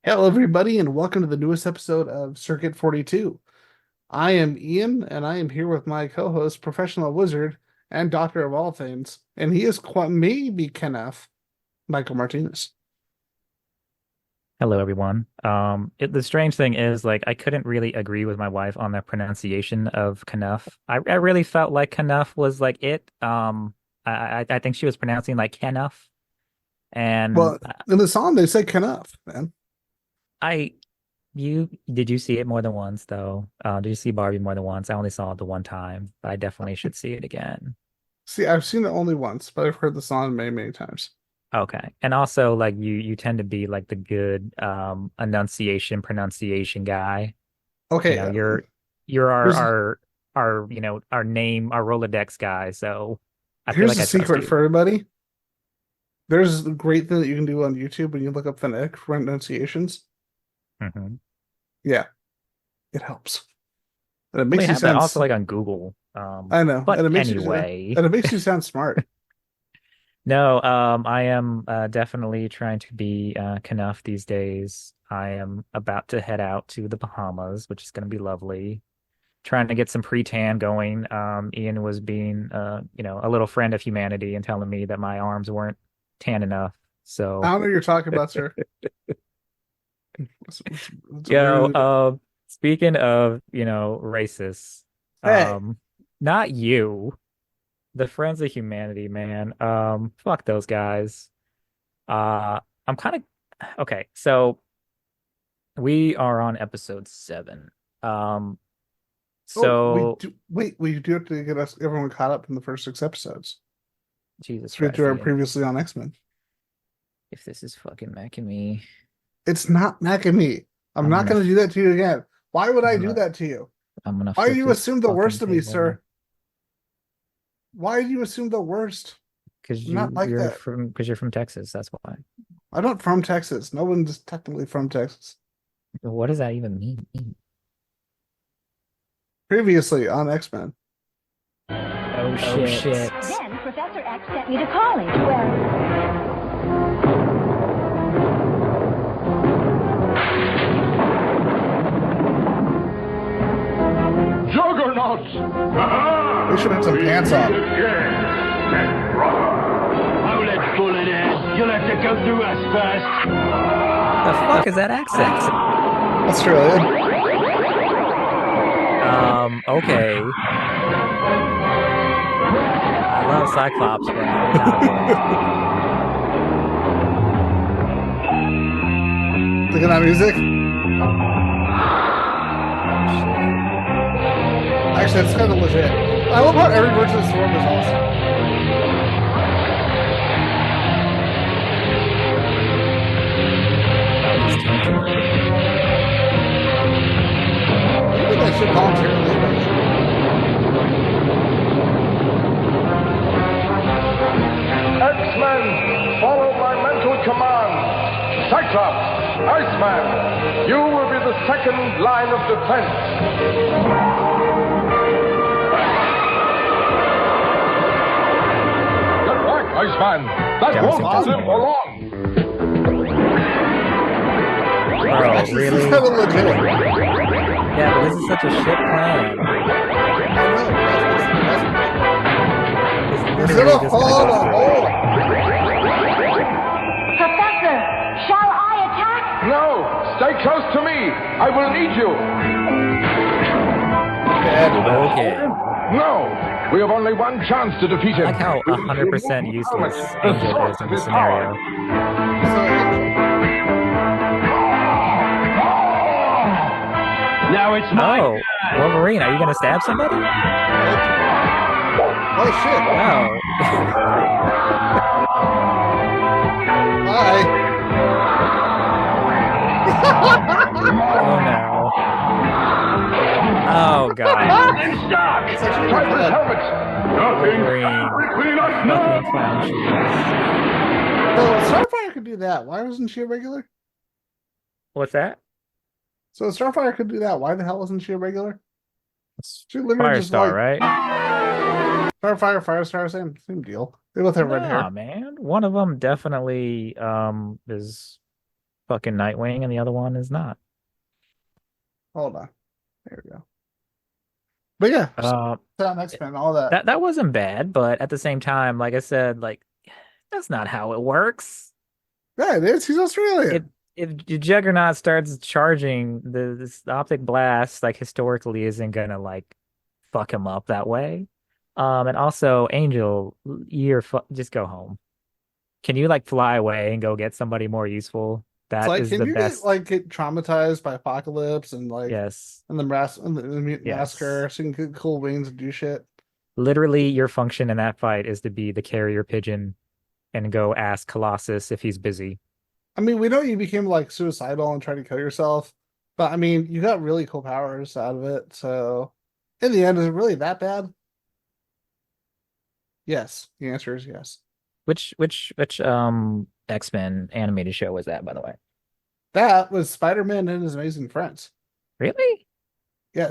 Hello, everybody, and welcome to the newest episode of Circuit 42. I am Ian, and I am here with my co-host, Professional Wizard and Doctor of all things, and he is quite maybe Kenneth, Michael Martinez. Hello, everyone. The strange thing is, like, I couldn't really agree with my wife on the pronunciation of Knuff. I really felt like Knuff was like it. I think she was pronouncing like Knuff, and Well, in the song, they say Kenneth, man. I, you did you see it more than once though? Did you see Barbie more than once? I only saw it the one time, but I definitely should see it again. See, I've seen it only once, but I've heard the song many, many times. Okay, and also like you tend to be like the good enunciation pronunciation guy. You Okay, know, you're here's our our name, our Rolodex guy. So I feel here's like a I trust secret you. for everybody. There's a great thing that you can do on YouTube when you look up phonetic pronunciations. Hmm. Yeah, it helps, and it Well, they makes you have that sound. also like on Google. I know, But anyway, and it makes you sound smart. no, I am definitely trying to be Knuff these days. I am about to head out to the Bahamas, which is going to be lovely. Trying to get some pre-tan going. Ian was being, a little friend of humanity and telling me that my arms weren't tan enough. I So, don't know what you're talking about, sir. It's yo, rude. speaking of, racists, Hey, um, not you, the friends of humanity, man. Fuck those guys. I'm kind of okay. So we are on episode 7. Um, oh, so we do have to get us everyone caught up in the first 6 episodes. Jesus So we do Christ, our Ian, previously on X-Men. if this is fucking making me. It's not Mac and me. I'm I'm not gonna going to do that to you again. Why would I'm I do gonna that to you? I'm gonna Why do flip you this assume the fucking worst of me, table sir? Why do you assume the worst? because I'm not like that. you're from Texas. That's why. I'm not from Texas. No one's technically from Texas. What does that even mean? Previously on X-Men. Oh Oh shit. shit. Then Professor X sent me to college, where Juggernauts! We should have some pants on. Hold it, bullet head. You'll have to go through us first. The fuck is that accent? Australia. Okay. I love Cyclops, but not Look at that music. Actually, it's kind of legit. I love how every version of Storm is awesome. Maybe they should call him Terry Lee. X-Men, follow my mental command. Cyclops, Iceman, you will be the second line of defense. Get back, Iceman. That Yeah, won't that's live for long. Bro, Actually, this really? is kind of legit. Yeah, but this is such a shit plan. It's It's literally gonna just fall gonna in go a through it. hole. Professor, shall I attack? No, stay close to me. I will need you. Okay. No, we have only one chance to defeat him. I like how 100% useless Angel is in this scenario. Now it's my Oh, Wolverine, are you gonna stab somebody? Oh shit! Oh. Bye. Oh no. Oh god. I'm stuck! It's actually Try pretty this fun. helmet. Wolverine. Between us Fucking clown shoes. So Starfire could do that. Why wasn't she a regular? What's that? So Starfire could do that. Why the hell wasn't she a regular? She literally just Firestar, like right? Starfire, Firestar, same deal. They both have red Nah, hair. man. One of them definitely is fucking Nightwing, and the other one is not. Hold on. There we go. But yeah, Uh, X-Men, all that. that wasn't bad, but at the same time, like I said, like that's not how it works. Yeah, it is. He's If Australian. if Juggernaut starts charging, this optic blast, like historically, isn't gonna like fuck him up that way. And also, Angel, just go home. Can you like fly away and go get somebody more useful? It's That like, is can the you best. get traumatized by Apocalypse and like Yes, and the Mutant yes. Massacre, so you can get cool wings and do shit? Literally, your function in that fight is to be the carrier pigeon and go ask Colossus if he's busy. I mean, we know you became like suicidal and tried to kill yourself, but I mean, you got really cool powers out of it. So, in the end, is it really that bad? Yes. The answer is yes. Which X-Men animated show was that, by the way? That was Spider-Man and His Amazing Friends. Really? Yes.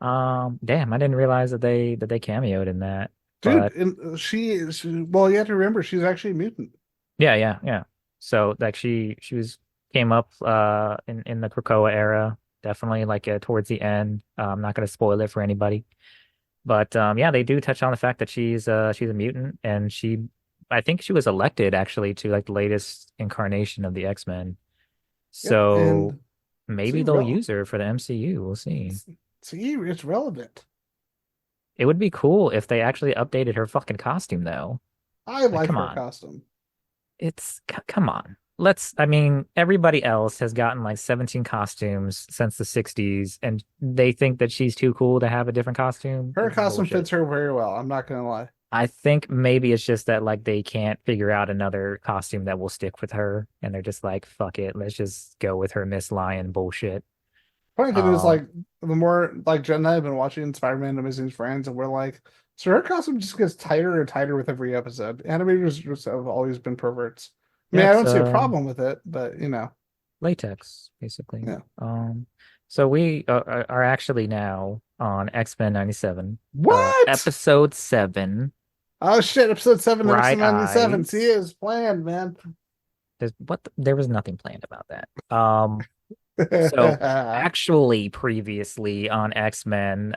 Huh. Damn, I didn't realize that they cameoed in that. Dude, But and she is, well, you have to remember she's actually a mutant. yeah, yeah, yeah. So like she was came up in the Krakoa era, definitely like towards the end. I'm not gonna spoil it for anybody. But yeah, they do touch on the fact that she's a mutant, and I think she was elected actually to like the latest incarnation of the X-Men. Yep. So And maybe see, they'll use her for the MCU. We'll see. see, it's relevant. It would be cool if they actually updated her fucking costume though. I Like, like come her on. costume. Come on. I mean, everybody else has gotten like 17 costumes since the 60s, and they think that she's too cool to have a different costume. Her This is costume bullshit. fits her very well. I'm not gonna lie. I think maybe it's just that like they can't figure out another costume that will stick with her, and they're just like, fuck it, let's just go with her Miss Lion bullshit. Funny thing is, Um, like, the more like Jen and I have been watching Spider-Man Amazing Friends, and we're like, so her costume just gets tighter and tighter with every episode. Animators just have always been perverts. I mean, yeah, I it's don't see a problem with it, but latex basically. yeah. So we are actually now on X-Men 97, What? episode 7, Oh shit! Episode 7, episode Bright 97. See, Eyes. it was planned, man. There was nothing planned about that. So actually previously on X-Men,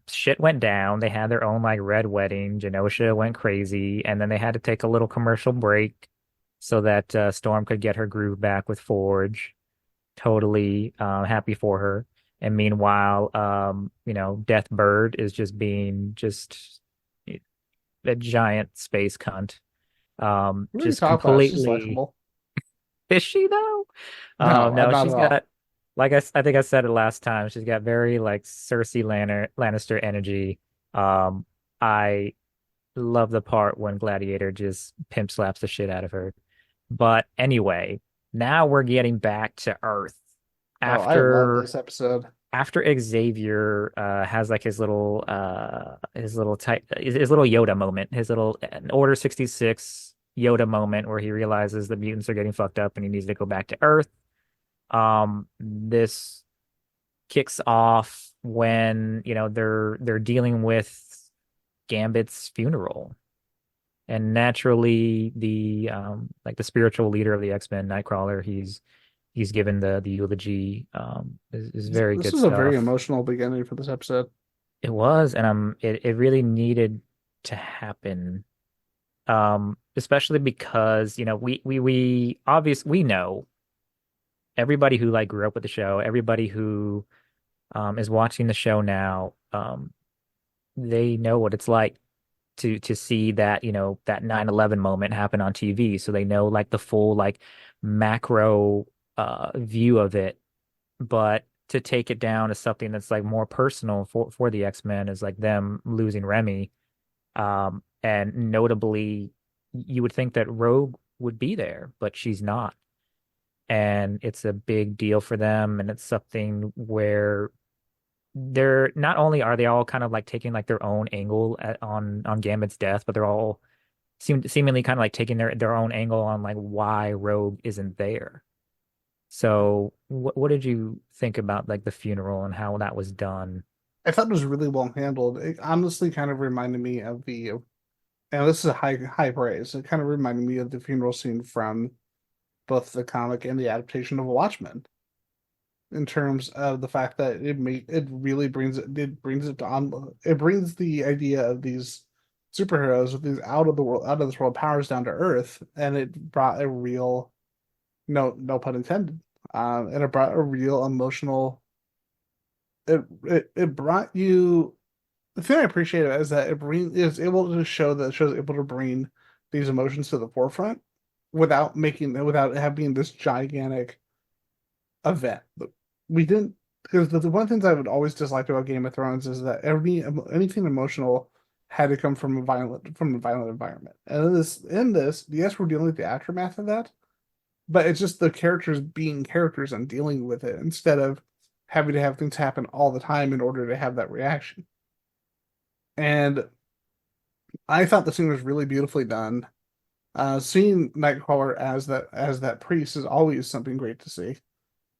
shit went down. They had their own like red wedding. Genosha went crazy, and then they had to take a little commercial break so that Storm could get her groove back with Forge. Totally happy for her. And meanwhile, Deathbird is just being just a giant space cunt. What are you Just talking about? She's completely. likable. Is she though? No, No, not at she's all. got like I think I said it last time. She's got very like Cersei Lannister energy. I love the part when Gladiator just pimp slaps the shit out of her. But anyway, now we're getting back to Earth Oh, I love after this episode. Xavier has like his little Yoda moment, his little Order 66 Yoda moment where he realizes the mutants are getting fucked up and he needs to go back to Earth. This kicks off when, they're dealing with Gambit's funeral. And naturally the spiritual leader of the X-Men, Nightcrawler, he's given the eulogy. Is very This good was a very stuff. emotional beginning for this episode. It was, and it really needed to happen. Especially because, we obviously we know everybody who like grew up with the show, everybody who is watching the show now, they know what it's like to see that, that 9/11 moment happen on TV. So they know like the full like macro view of it. But to take it down to something that's like more personal for the X-Men is like them losing Remy. And notably, you would think that Rogue would be there, but she's not. And it's a big deal for them, and it's something where they're not only are they all kind of like taking like their own angle on Gambit's death, but they're all seemingly kind of like taking their own angle on like why Rogue isn't there. So what did you think about like the funeral and how that was done? I thought it was really well handled. It honestly kind of reminded me of and this is a high praise. It kind of reminded me of the funeral scene from both the comic and the adaptation of Watchmen, in terms of the fact that it really brings it on it brings the idea of these superheroes with these out of this world powers down to Earth, and it brought a real, no pun intended, and it brought a real emotional. It brought you. The thing I appreciate is that is able to show that the show's able to bring these emotions to the forefront without having this gigantic event. We didn't, because the one of the things I would always dislike about Game of Thrones is that anything emotional had to come from a violent environment. And in this, yes, we're dealing with the aftermath of that, but it's just the characters being characters and dealing with it instead of having to have things happen all the time in order to have that reaction. And I thought the scene was really beautifully done. Seeing Nightcrawler as that priest is always something great to see.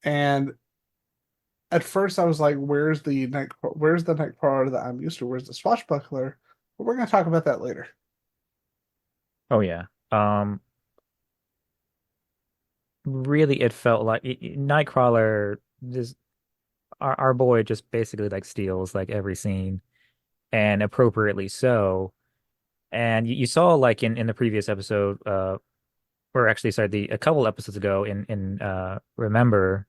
And at first I was like, where's the Nightcrawler that I'm used to? Where's the swashbuckler? But we're gonna talk about that later. Oh yeah. Really, it felt like Nightcrawler. Just our boy just basically like steals like every scene, and appropriately so. And you saw like in the previous episode, or actually, sorry, a couple episodes ago in Remember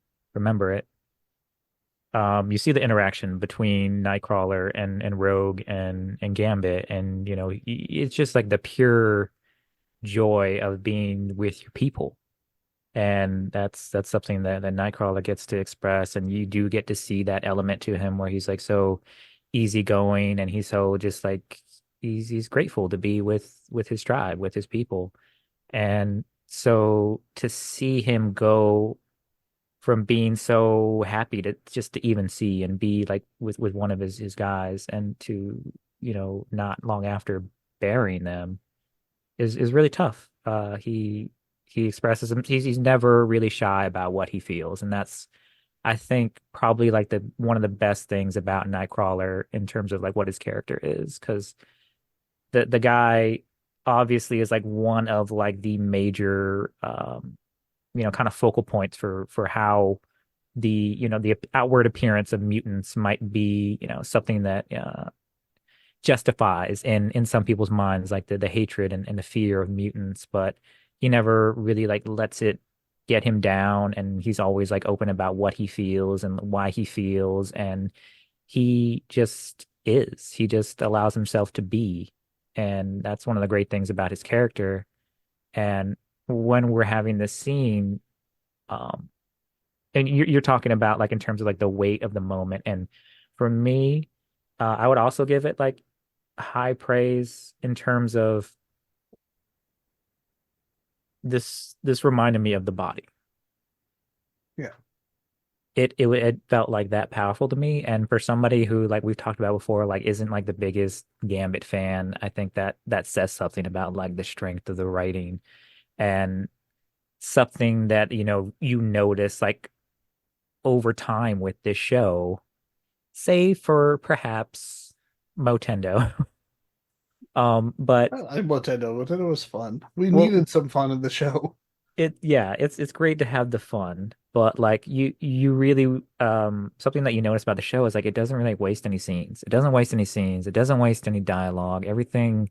It. You see the interaction between Nightcrawler and Rogue and Gambit, and it's just like the pure joy of being with your people. And that's something that Nightcrawler gets to express, and you do get to see that element to him where he's like so easygoing, and he's so just like he's grateful to be with his tribe, with his people. And so to see him go from being so happy to just to even see and be like with one of his guys, and to not long after burying them is really tough. He expresses him. He's never really shy about what he feels, and that's, I think, probably like one of the best things about Nightcrawler in terms of like what his character is, because the guy obviously is like one of like the major kind of focal points for how the outward appearance of mutants might be something that justifies in some people's minds like the hatred and the fear of mutants, but he never really like lets it get him down, and he's always like open about what he feels and why he feels, and he just allows himself to be. And that's one of the great things about his character. And when we're having this scene, and you're talking about like in terms of like the weight of the moment, and for me, I would also give it like high praise in terms of this reminded me of The Body. Yeah. It felt like that powerful to me, and for somebody who, like we've talked about before, like isn't like the biggest Gambit fan, I think that says something about like the strength of the writing, and something that you notice like over time with this show, save for perhaps Motendo. But I like Motendo. Motendo was fun. We Well- needed some fun in the show. it's great to have the fun, but like you really something that you notice about the show is like it doesn't really waste any scenes. It doesn't waste any scenes. It doesn't waste any dialogue. Everything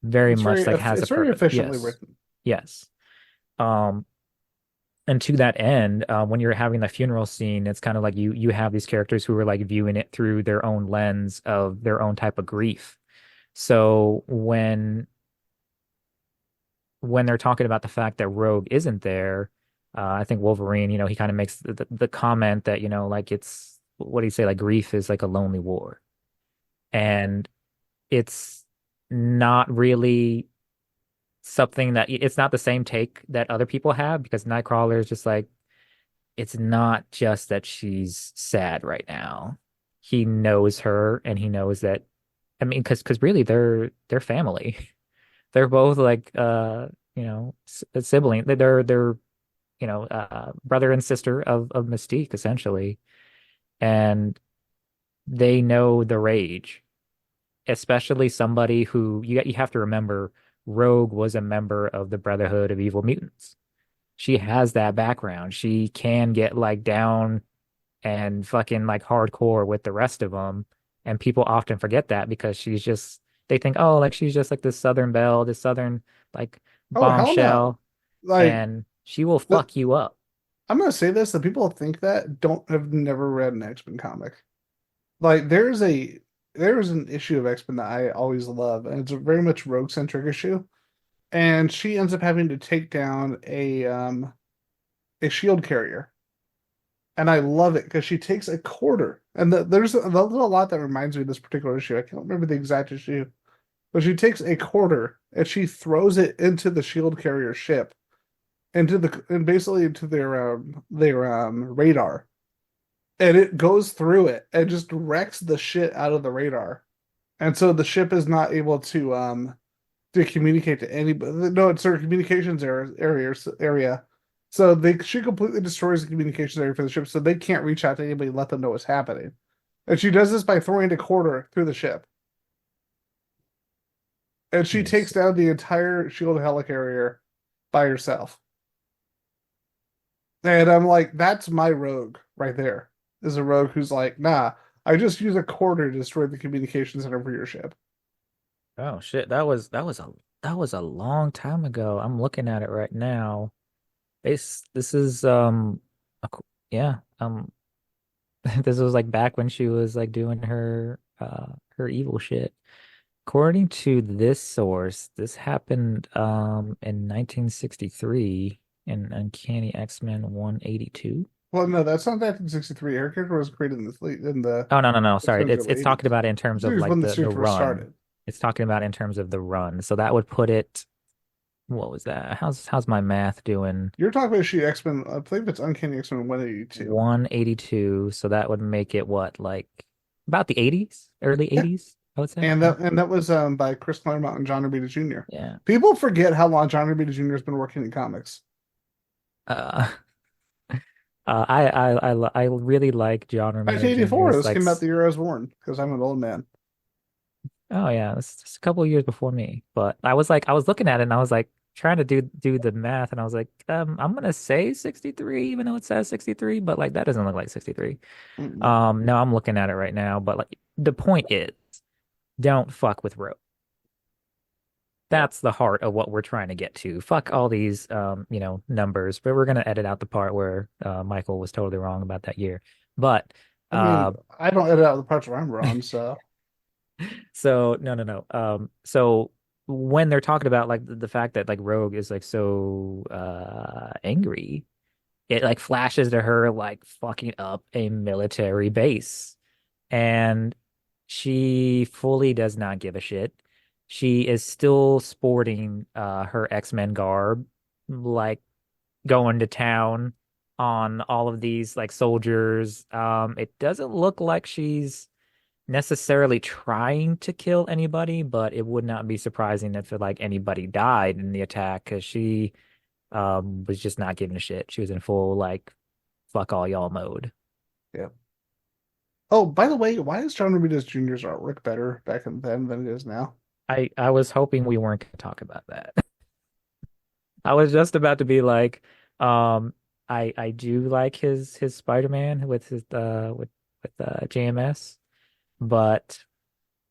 very much like has It's a very purpose. efficiently Yes. written. Yes. And to that end, when you're having the funeral scene, it's kind of like you have these characters who are like viewing it through their own lens of their own type of grief. So when they're talking about the fact that Rogue isn't there, I think Wolverine, he kind of makes the comment that, like it's, what do you say, like grief is like a lonely war. And it's not really something that it's not the same take that other people have, because Nightcrawler is just like, it's not just that she's sad right now. He knows her, and he knows that, I mean, because really they're family. They're both like sibling. They're brother and sister of Mystique essentially, and they know the rage. Especially somebody who you have to remember, Rogue was a member of the Brotherhood of Evil Mutants. she has that background. She can get like down and fucking like hardcore with the rest of them. And people often forget that because they think, oh, like she's just like this Southern belle, this Southern like Oh, hell no. bombshell, Like, and she will the, fuck you up. I'm gonna say this: the people who think that don't have never read an X-Men comic. Like, there's an issue of X-Men that I always love, and it's a very much rogue-centric issue. And she ends up having to take down a shield carrier. And I love it because she takes a quarter. And there's a lot that reminds me of this particular issue. I can't remember the exact issue, but she takes a quarter and she throws it into the shield carrier ship, and basically into their radar, and it goes through it and just wrecks the shit out of the radar, and so the ship is not able to communicate to anybody. No, it's their communications area. So she completely destroys the communications area for the ship, so they can't reach out to anybody and let them know what's happening. And she does this by throwing a quarter through the ship. And she takes down the entire shield helicarrier by herself. And I'm like, that's my rogue right there. Is a rogue who's like, nah, I just use a quarter to destroy the communications center for your ship. Oh shit, that was a long time ago. I'm looking at it right now. This is yeah, this was like back when she was like doing her evil shit. According to this source, this happened in 1963 in Uncanny X-Men 182. Well, no, that's not 1963. Her character was created in the Oh no. Sorry. early It's talking 80s. about it in terms of Here's like when the series first run. started. It's talking about in terms of the run. So that would put it, what was that? How's my math doing? You're talking about she X-Men. I believe it's Uncanny X-Men 182. 182. So that would make it what, like about the 80s, early Yeah. 80s, I would say. And that was by Chris Claremont and John Romita Jr. Yeah. People forget how long John Romita Jr. has been working in comics. Uh, I really like John Romita 1984. Jr.'s, This came out the year I was born because I'm an old man. oh yeah, it's just a couple of years before me. But I was looking at it and I was like trying to do the math and I was like, I'm gonna say 63, even though it says 63, but like that doesn't look like 63. No, I'm looking at it right now, but like the point is, don't fuck with Rogue. That's the heart of what we're trying to get to. Fuck all these numbers, but we're gonna edit out the part where Michael was totally wrong about that year. But I mean, I don't edit out the parts where I'm wrong, so so no. So when they're talking about like the fact that like Rogue is like so angry, it like flashes to her like fucking up a military base. And she fully does not give a shit. She is still sporting her X-Men garb, like going to town on all of these like soldiers. It doesn't look like she's necessarily trying to kill anybody, but it would not be surprising if like anybody died in the attack because she was just not giving a shit. She was in full like fuck all y'all mode. yeah. Oh, by the way, why is John Romita Jr.'s artwork better back then than it is now? I was hoping we weren't going to talk about that. I was just about to be like, I do like his Spider-Man with his with JMS, but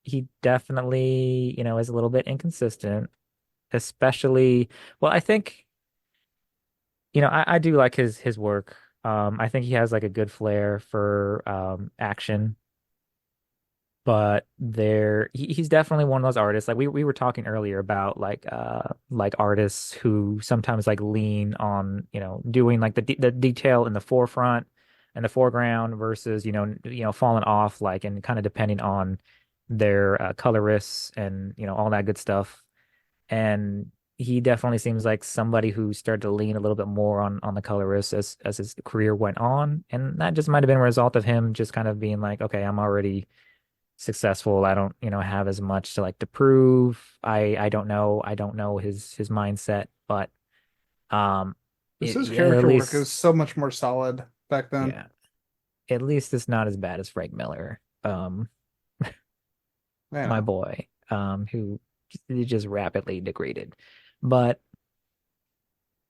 he definitely, is a little bit inconsistent, especially, well, I think, I do like his work. I think he has like a good flair for action, but he's definitely one of those artists. Like we were talking earlier about like artists who sometimes like lean on, doing like the detail in the forefront and the foreground versus, falling off like and kind of depending on their colorists and, all that good stuff. And he definitely seems like somebody who started to lean a little bit more on the colorist as his career went on. And that just might have been a result of him just kind of being like, okay, I'm already successful. I don't, have as much to like to prove. I don't know his mindset, but His character work is so much more solid back then. Yeah. At least it's not as bad as Frank Miller, my boy, who just rapidly degraded. But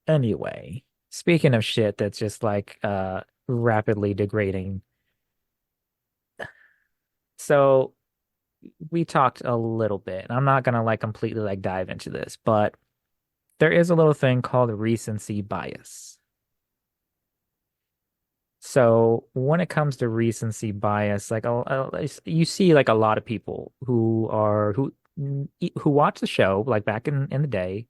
anyway, Speaking of shit that's just like rapidly degrading. So we talked a little bit, and I'm not gonna like completely like dive into this, but there is a little thing called recency bias. So when it comes to recency bias, like you see like a lot of people who watch the show like back in the day,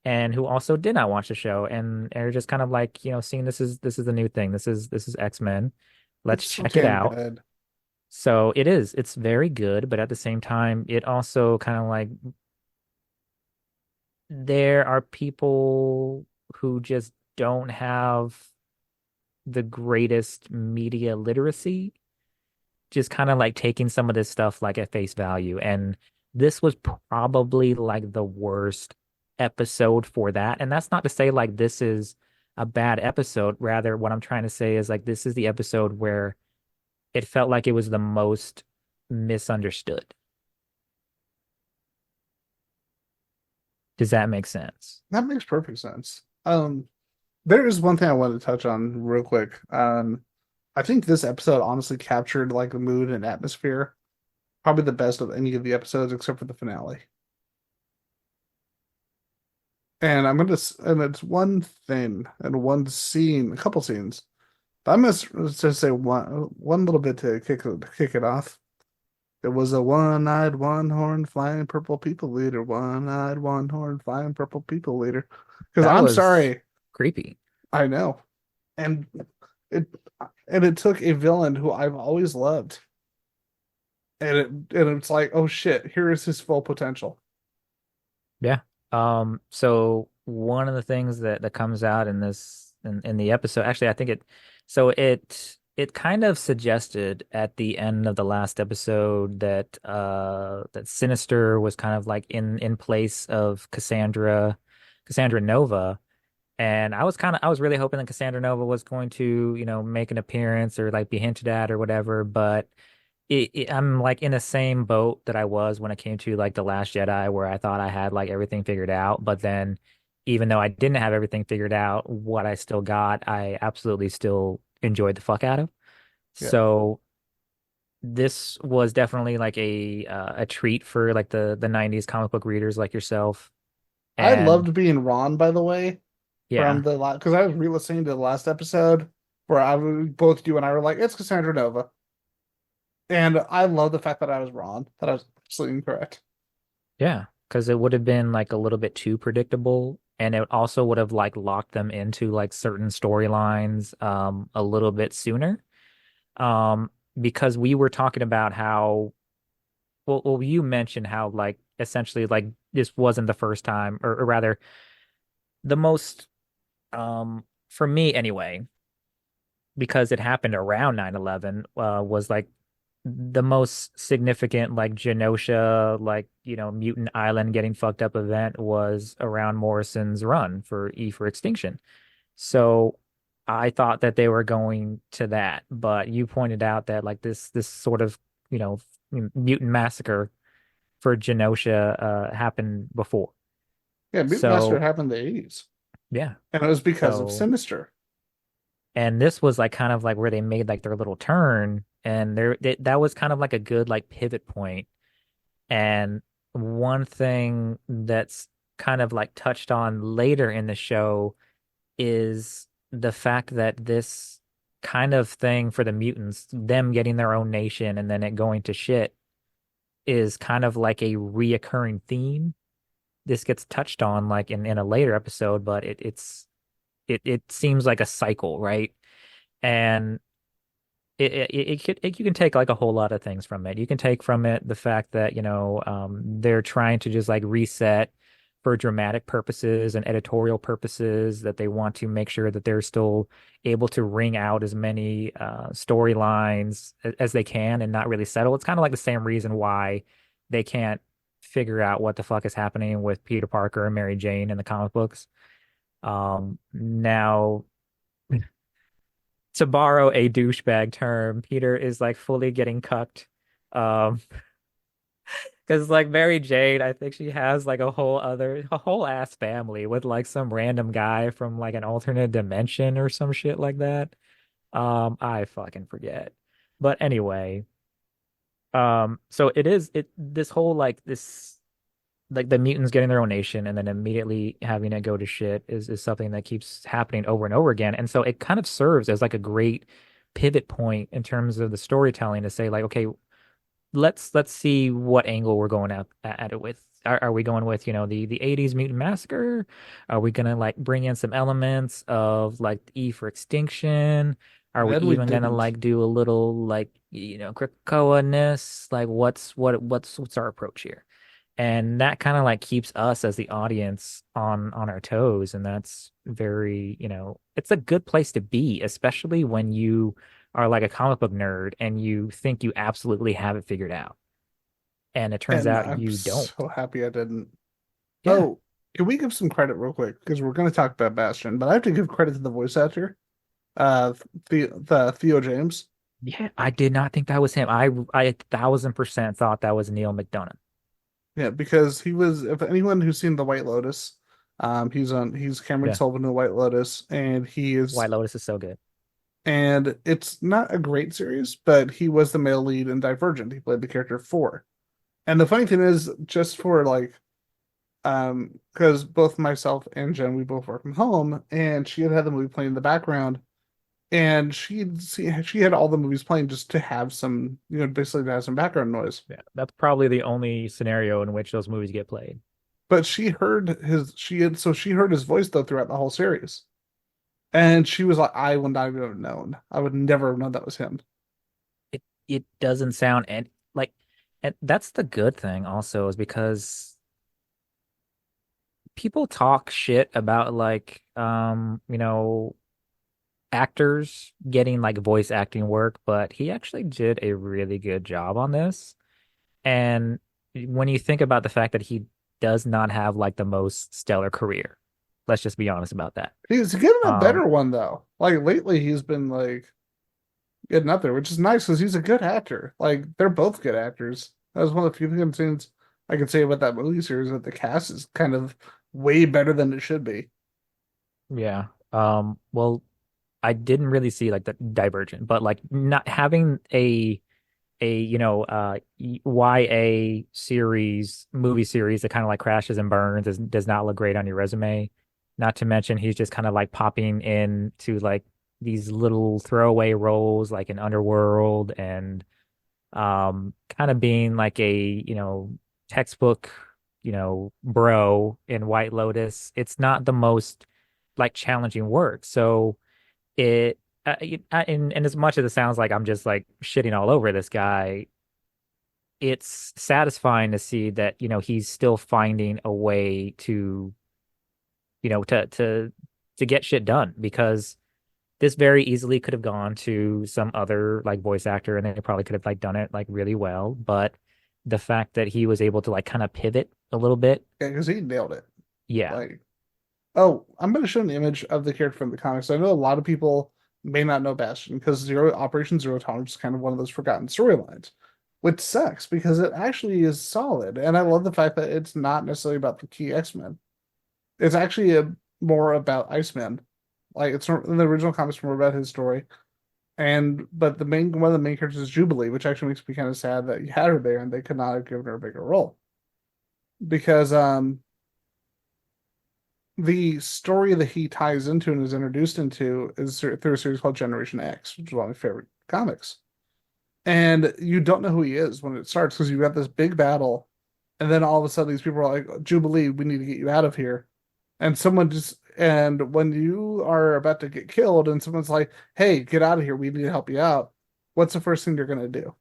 and who also did not watch the show, and are just kind of like, seeing this is the new thing. This is X-Men. It's Let's so check it damn out. good. So it is. It's very good, but at the same time, it also kind of like there are people who just don't have the greatest media literacy, just kind of like taking some of this stuff like at face value. And this was probably like the worst episode for that. And that's not to say like this is a bad episode. Rather, what I'm trying to say is like this is the episode where it felt like it was the most misunderstood. Does that make sense? That makes perfect sense. There is one thing I wanted to touch on real quick. I think this episode honestly captured like the mood and atmosphere, probably the best of any of the episodes except for the finale. And and it's one thing and one scene, a couple scenes. But I'm gonna just say one little bit to kick it off. It was a one-eyed, one-horned, flying purple people leader. One-eyed, one-horned, flying purple people leader. Because That I'm was sorry, creepy. I know, and it it took a villain who I've always loved, and it's like, oh shit, here is his full potential. Yeah. So one of the things that comes out in in the episode, actually, I think it kind of suggested at the end of the last episode that that Sinister was kind of like in place of Cassandra Nova. And I was really hoping that Cassandra Nova was going to, make an appearance or like be hinted at or whatever, but I'm like in the same boat that I was when it came to like The Last Jedi, where I thought I had like everything figured out. But then, even though I didn't have everything figured out, what I still got, I absolutely still enjoyed the fuck out of. Yeah, So this was definitely like a treat for like the 90s comic book readers like yourself. I And loved being Ron, by the way, from yeah, the last because I was re-listening to the last episode where both you and I were like, it's Cassandra Nova, and I love the fact that I was wrong, that I was absolutely incorrect. yeah, because it would have been like a little bit too predictable, and it also would have like locked them into like certain storylines a little bit sooner. Um, because we were talking about how you mentioned how like essentially like this wasn't the first time, or rather the most for me anyway, because it happened around 9/11, was like the most significant like Genosha, like, mutant island getting fucked up event was around Morrison's run for E for Extinction. So I thought that they were going to that, but you pointed out that like this sort of, you know, mutant massacre for Genosha happened before. Yeah, Mutant Massacre So happened in the 80s, yeah. and it was because of So Sinister. and this was like kind of like where they made like their little turn, and that was kind of like a good like pivot point. And one thing that's kind of like touched on later in the show is the fact that this kind of thing for the mutants, them getting their own nation and then it going to shit, is kind of like a reoccurring theme. This gets touched on like in a later episode, but it seems like a cycle, right? And you can take like a whole lot of things from it. You can take from it the fact that, they're trying to just like reset for dramatic purposes and editorial purposes, that they want to make sure that they're still able to wring out as many storylines as they can and not really settle. It's kind of like the same reason why they can't figure out what the fuck is happening with Peter Parker and Mary Jane in the comic books. Now, to borrow a douchebag term, Peter is like fully getting cucked. Um, Because like Mary Jane, I think she has like a whole ass family with like some random guy from like an alternate dimension or some shit like that. I fucking forget. But anyway, so this whole like this like the mutants getting their own nation and then immediately having it go to shit is something that keeps happening over and over again. And so it kind of serves as like a great pivot point in terms of the storytelling to say like, okay, let's see what angle we're going at it with. Are we going with, the 80s mutant massacre? Are we gonna like bring in some elements of like E for Extinction? Are we Then we even gonna didn't. like do a little like, Krakoa-ness? Like what's our approach here? And that kind of like keeps us as the audience on our toes, and that's very, it's a good place to be, especially when you are like a comic book nerd and you think you absolutely have it figured out. And it turns And out I'm you don't. so happy I didn't. Yeah. Oh, can we give some credit real quick? Because we're going to talk about Bastion, but I have to give credit to the voice actor, the Theo James. Yeah. I did not think that was him. I 1,000% thought that was Neil McDonough. Yeah, because he was. If anyone who's seen The White Lotus, he's Cameron Yeah. Sullivan in The White Lotus, and he is. White Lotus is so good. And it's not a great series, but he was the male lead in Divergent. He played the character Four. And the funny thing is, just for like because both myself and Jen, we both work from home, and she had the movie playing in the background, and she had all the movies playing just to have some, basically to have some background noise. Yeah. That's probably the only scenario in which those movies get played. But she heard his voice though throughout the whole series, and she was like, I would not even have known. I would never have known that was him. It doesn't sound and like, and that's the good thing also is because people talk shit about like actors getting like voice acting work, but he actually did a really good job on this. And when you think about the fact that he does not have like the most stellar career, let's just be honest about that. He's getting a Um, better one though. Like lately, he's been like getting up there, which is nice because he's a good actor. Like they're both good actors. That was one of the few things I can say about that movie series, that the cast is kind of way better than it should be. yeah. Well, I didn't really see like the Divergent, but like not having a YA series movie series that kind of like crashes and burns does not look great on your resume. Not to mention he's just kind of like popping into like these little throwaway roles like in Underworld and kind of being like a textbook bro in White Lotus. It's not the most like challenging work. So and as much as it sounds like I'm just like shitting all over this guy, it's satisfying to see that, he's still finding a way to, to get shit done because this very easily could have gone to some other like voice actor and they probably could have like done it like really well. But the fact that he was able to like kind of pivot a little bit, Yeah, because he nailed it. yeah. Like, oh, I'm going to show an image of the character from the comics. I know a lot of people may not know Bastion because Operation Zero Tolerance is kind of one of those forgotten storylines, which sucks because it actually is solid. And I love the fact that it's not necessarily about the key X-Men. It's actually more about Iceman. Like it's in the original comics more about his story. But one of the main characters is Jubilee, which actually makes me kind of sad that you had her there and they could not have given her a bigger role. Because the story that he ties into and is introduced into is through a series called Generation X, which is one of my favorite comics. And you don't know who he is when it starts because you've got this big battle, and then all of a sudden these people are like, Jubilee, we need to get you out of here. And when you are about to get killed and someone's like, hey, get out of here, we need to help you out, what's the first thing you're going to do?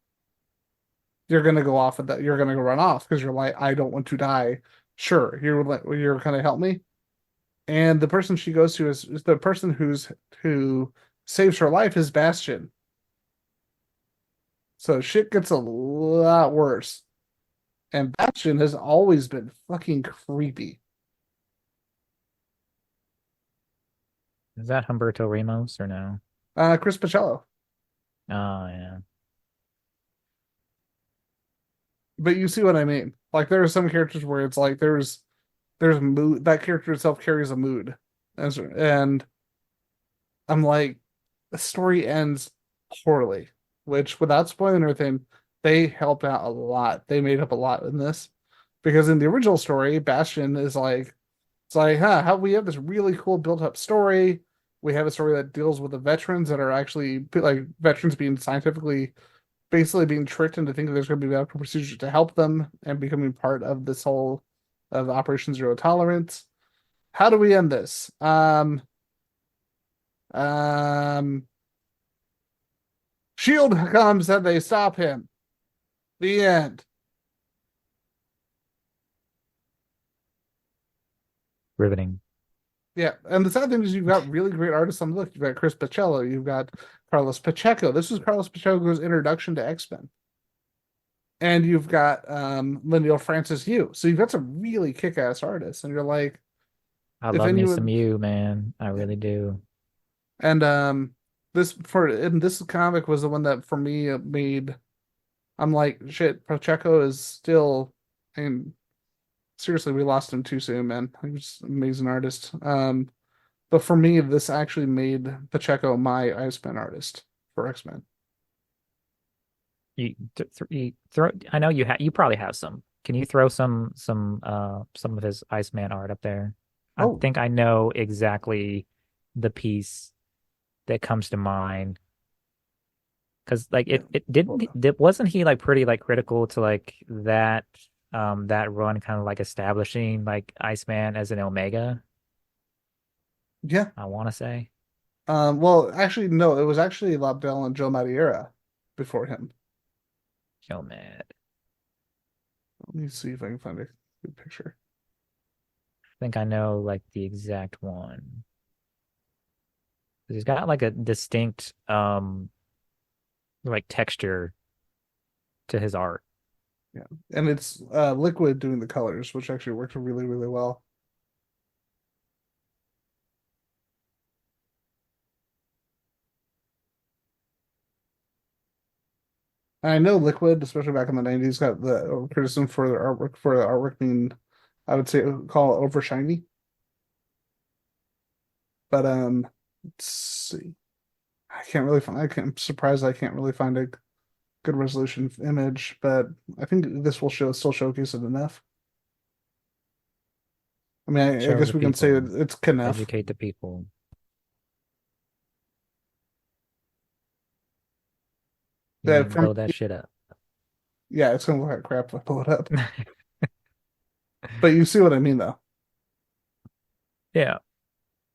You're going to go off at that. You're going to go run off because you're like, I don't want to die. Sure, you're going to help me. And the person she goes to is the person who saves her life is Bastion. So shit gets a lot worse. And Bastion has always been fucking creepy. Is that Humberto Ramos or no? Chris Pacello. Oh yeah. But you see what I mean. Like there are some characters where it's like there's mood, that character itself carries a mood. And I'm like, the story ends poorly, which without spoiling everything, they helped out a lot. They made up a lot in this. Because in the original story, Bastion is like, it's like, how we have this really cool built up story. We have a story that deals with the veterans that are actually like veterans being scientifically basically being tricked into thinking there's going to be medical procedures to help them and becoming part of this whole of Operation Zero Tolerance. How do we end this? Um, Shield comes and they stop him. The end. Riveting. Yeah, and the sad thing is you've got really great artists on the look. You've got Chris Pacello, you've got Carlos Pacheco. This was Carlos Pacheco's introduction to X-Men. And you've got Lineal Francis Yu. So you've got some really kick-ass artists, and you're like, I if love me anyone some you, man. I really do. and this comic was the one that for me made I'm like, shit, Pacheco is still and seriously, we lost him too soon, man. He was an amazing artist. But for me, this actually made Pacheco my Iceman artist for X-Men. You throw. I know you probably have some. Can you throw some of his Iceman art up there? I Oh, think I know exactly the piece that comes to mind. Because like it hold didn't on. wasn't he like pretty like critical to like that run kind of like establishing like Iceman as an Omega, Yeah. I want to say. Well, actually, no, it was actually Lobdell and Joe Madureira before him. Yo, man. Let me see if I can find a good picture. I think I know like the exact one. 'Cause he's got like a distinct like texture to his art. Yeah. And it's Liquid doing the colors, which actually worked really, really well. I know Liquid, especially back in the 90s, got the criticism for the artwork being, I would say, call it over shiny. But let's see. I'm surprised I can't really find a good resolution image, but I think this will still showcase it enough. I mean, I Show guess the we can say people, that it's enough. educate the people. You Yeah, need to blow that shit up. yeah, it's gonna look like crap if I pull it up. But you see what I mean, though. Yeah,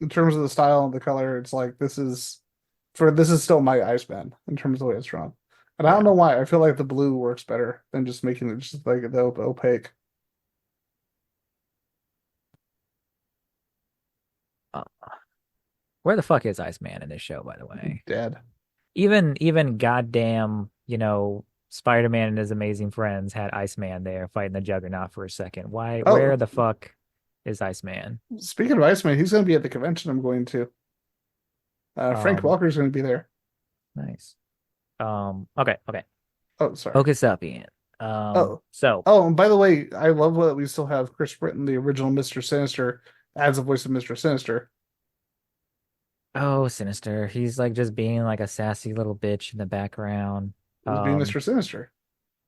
In terms of the style and the color, it's like this is still my Iceman in terms of the way it's drawn. And I don't yeah. know why. I feel like the blue works better than just making it just like the opaque. Uh, where the fuck is Iceman in this show, by the way? Dead. Even goddamn, Spider-Man and his amazing friends had Iceman there fighting the Juggernaut for a second. Where Oh, the fuck is Iceman? speaking of Iceman, he's going to be at the convention I'm going to. Frank Um, Welker's going to be there. nice. Okay. Oh, sorry. Focus up, Ian. Oh, So, oh, and by the way, I love that we still have Chris Britton, the original Mr. Sinister, as the voice of Mr. Sinister. oh, Sinister. He's like just being like a sassy little bitch in the background. He's being Um, Mr. Sinister.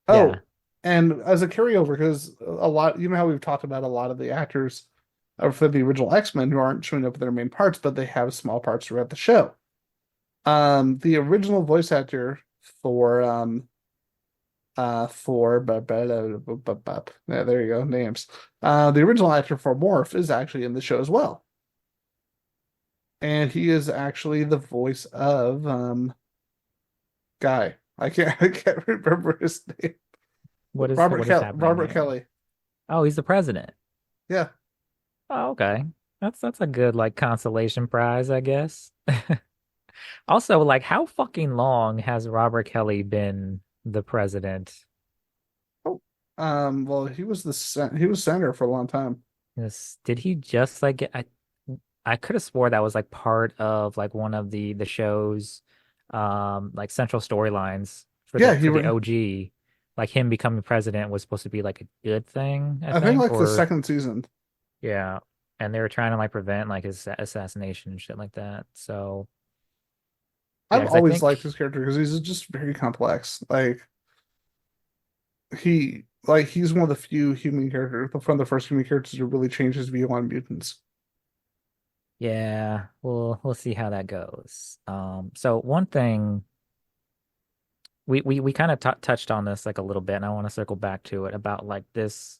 Oh, yeah, and as a carryover, because a lot, you know how we've talked about a lot of the actors for the original X-Men who aren't showing up with their main parts, but they have small parts throughout the show. The original voice actor for yeah, there you go, names. The original actor for Morph is actually in the show as well. And he is actually the voice of guy. I can't remember his name. what is happening Robert there? Kelly. Oh, he's the president. Yeah. Oh, okay. That's a good like consolation prize, I guess. Also, like, how fucking long has Robert Kelly been the president? Oh. Well, he was senator for a long time. Did he just like I could have swore that was like part of like one of the show's like central storylines for Yeah, the OG. like him becoming president was supposed to be like a good thing, I I think think, like the or second season. yeah, and they were trying to like prevent like his assassination and shit like that. So yeah, I've because I always think liked his character because he's just very complex. He's one of the few human characters, from the first human characters to really change his view on mutants. yeah, we'll see how that goes. So one thing we kind of touched on this like a little bit, and I want to circle back to it about like this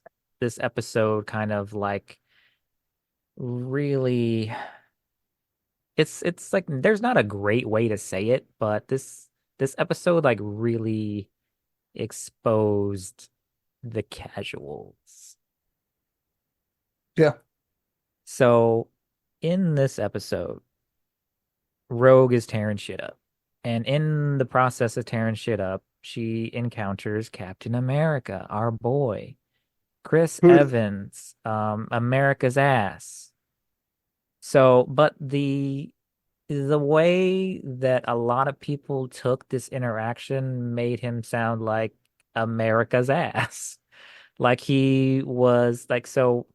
episode kind of like really it's like there's not a great way to say it, but this episode like really exposed the casuals. Yeah. So in this episode, Rogue is tearing shit up. And in the process of tearing shit up, she encounters Captain America, our boy, Chris Who Evans, America's ass. So, but the way that a lot of people took this interaction made him sound like America's ass. Like he was like, so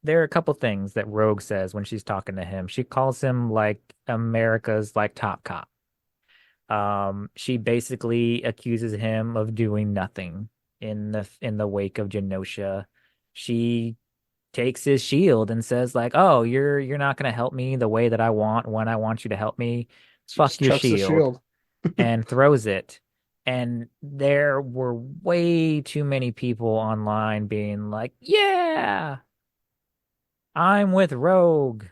there are a couple things that Rogue says when she's talking to him. She calls him like America's like top cop. She basically accuses him of doing nothing in the wake of Genosha. She takes his shield and says like, "Oh, you're not going to help me the way that I want when I want you to help me. Fuck just your chucks the shield." shield. And throws it. And there were way too many people online being like, "Yeah, I'm with Rogue."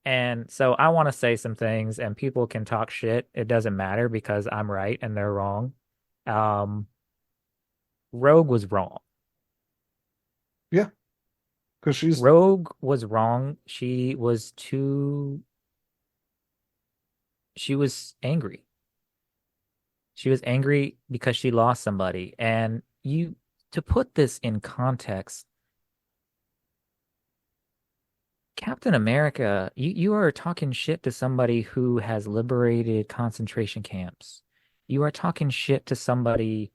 And so I want to say some things, and people can talk shit. It doesn't matter because I'm right and they're wrong. Um, Rogue was wrong. Yeah, because Rogue was wrong. She was angry. She was angry because she lost somebody. And to put this in context, Captain America, you are talking shit to somebody who has liberated concentration camps. You are talking shit to somebody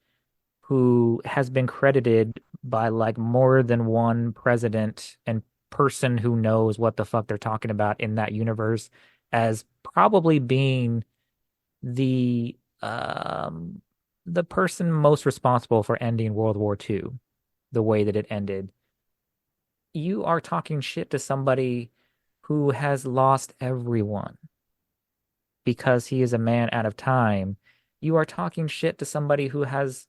who has been credited by like more than one president and person who knows what the fuck they're talking about in that universe as probably being the um the person most responsible for ending World War II the way that it ended. You are talking shit to somebody who has lost everyone because he is a man out of time. You are talking shit to somebody who has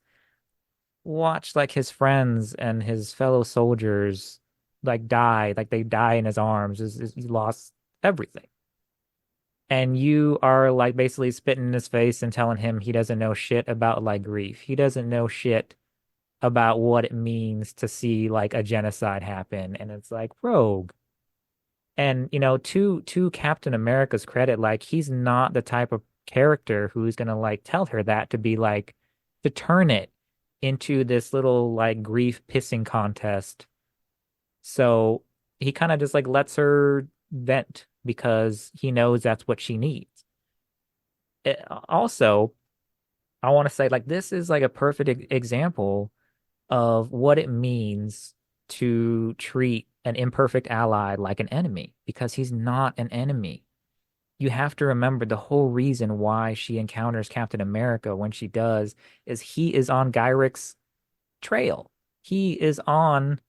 watched like his friends and his fellow soldiers like die, like they die in his arms. He lost everything. And you are like basically spitting in his face and telling him he doesn't know shit about like grief. He doesn't know shit about what it means to see like a genocide happen. And it's like Rogue. And to Captain America's credit, like he's not the type of character who's gonna like tell her that to be like to turn it into this little like grief pissing contest. So he kind of just like lets her vent because he knows that's what she needs. Also, I want to say like this is like a perfect example of what it means to treat an imperfect ally like an enemy because he's not an enemy. You have to remember the whole reason why she encounters Captain America when she does is he is on Gyric's trail. He is on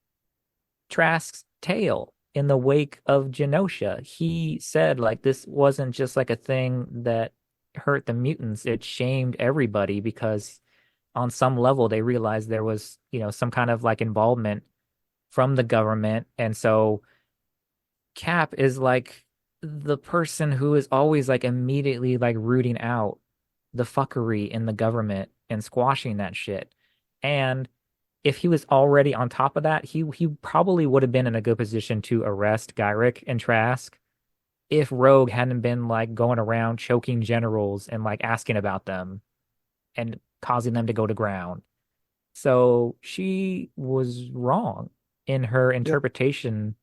Trask's tail in the wake of Genosha. He said like this wasn't just like a thing that hurt the mutants. It shamed everybody because on some level they realized there was, some kind of like involvement from the government. And so Cap is like the person who is always like immediately like rooting out the fuckery in the government and squashing that shit. And if he was already on top of that, he probably would have been in a good position to arrest Gyrick and Trask if Rogue hadn't been like going around choking generals and like asking about them and causing them to go to ground. So she was wrong in her interpretation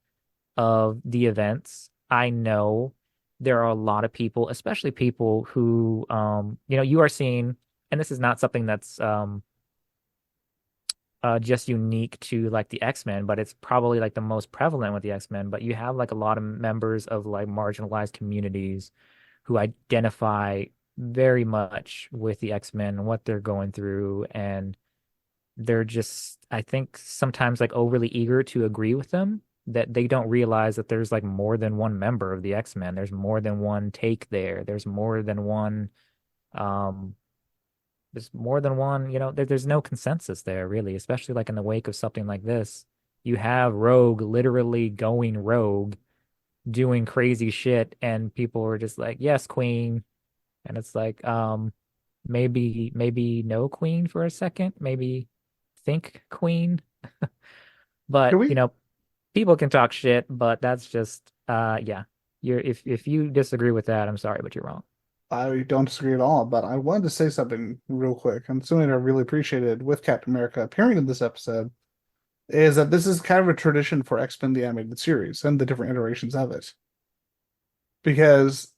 of the events. I know there are a lot of people, especially people who, you are seeing, and this is not something that's just unique to like the X-Men, but it's probably like the most prevalent with the X-Men. But you have like a lot of members of like marginalized communities who identify very much with the X-Men and what they're going through, and they're just, I think, sometimes like overly eager to agree with them, that they don't realize that there's like more than one member of the X-Men. There's more than one take there. There's more than one um there's no consensus there really, especially like in the wake of something like this. You have Rogue literally going rogue, doing crazy shit, and people are just like, yes, Queen. And it's like, maybe no Queen for a second, maybe think Queen. Can But, we? people can talk shit, but that's just yeah. If you disagree with that, I'm sorry, but you're wrong. I don't disagree at all, but I wanted to say something real quick, and something I really appreciated with Captain America appearing in this episode is that this is kind of a tradition for X-Men the Animated Series and the different iterations of it. Because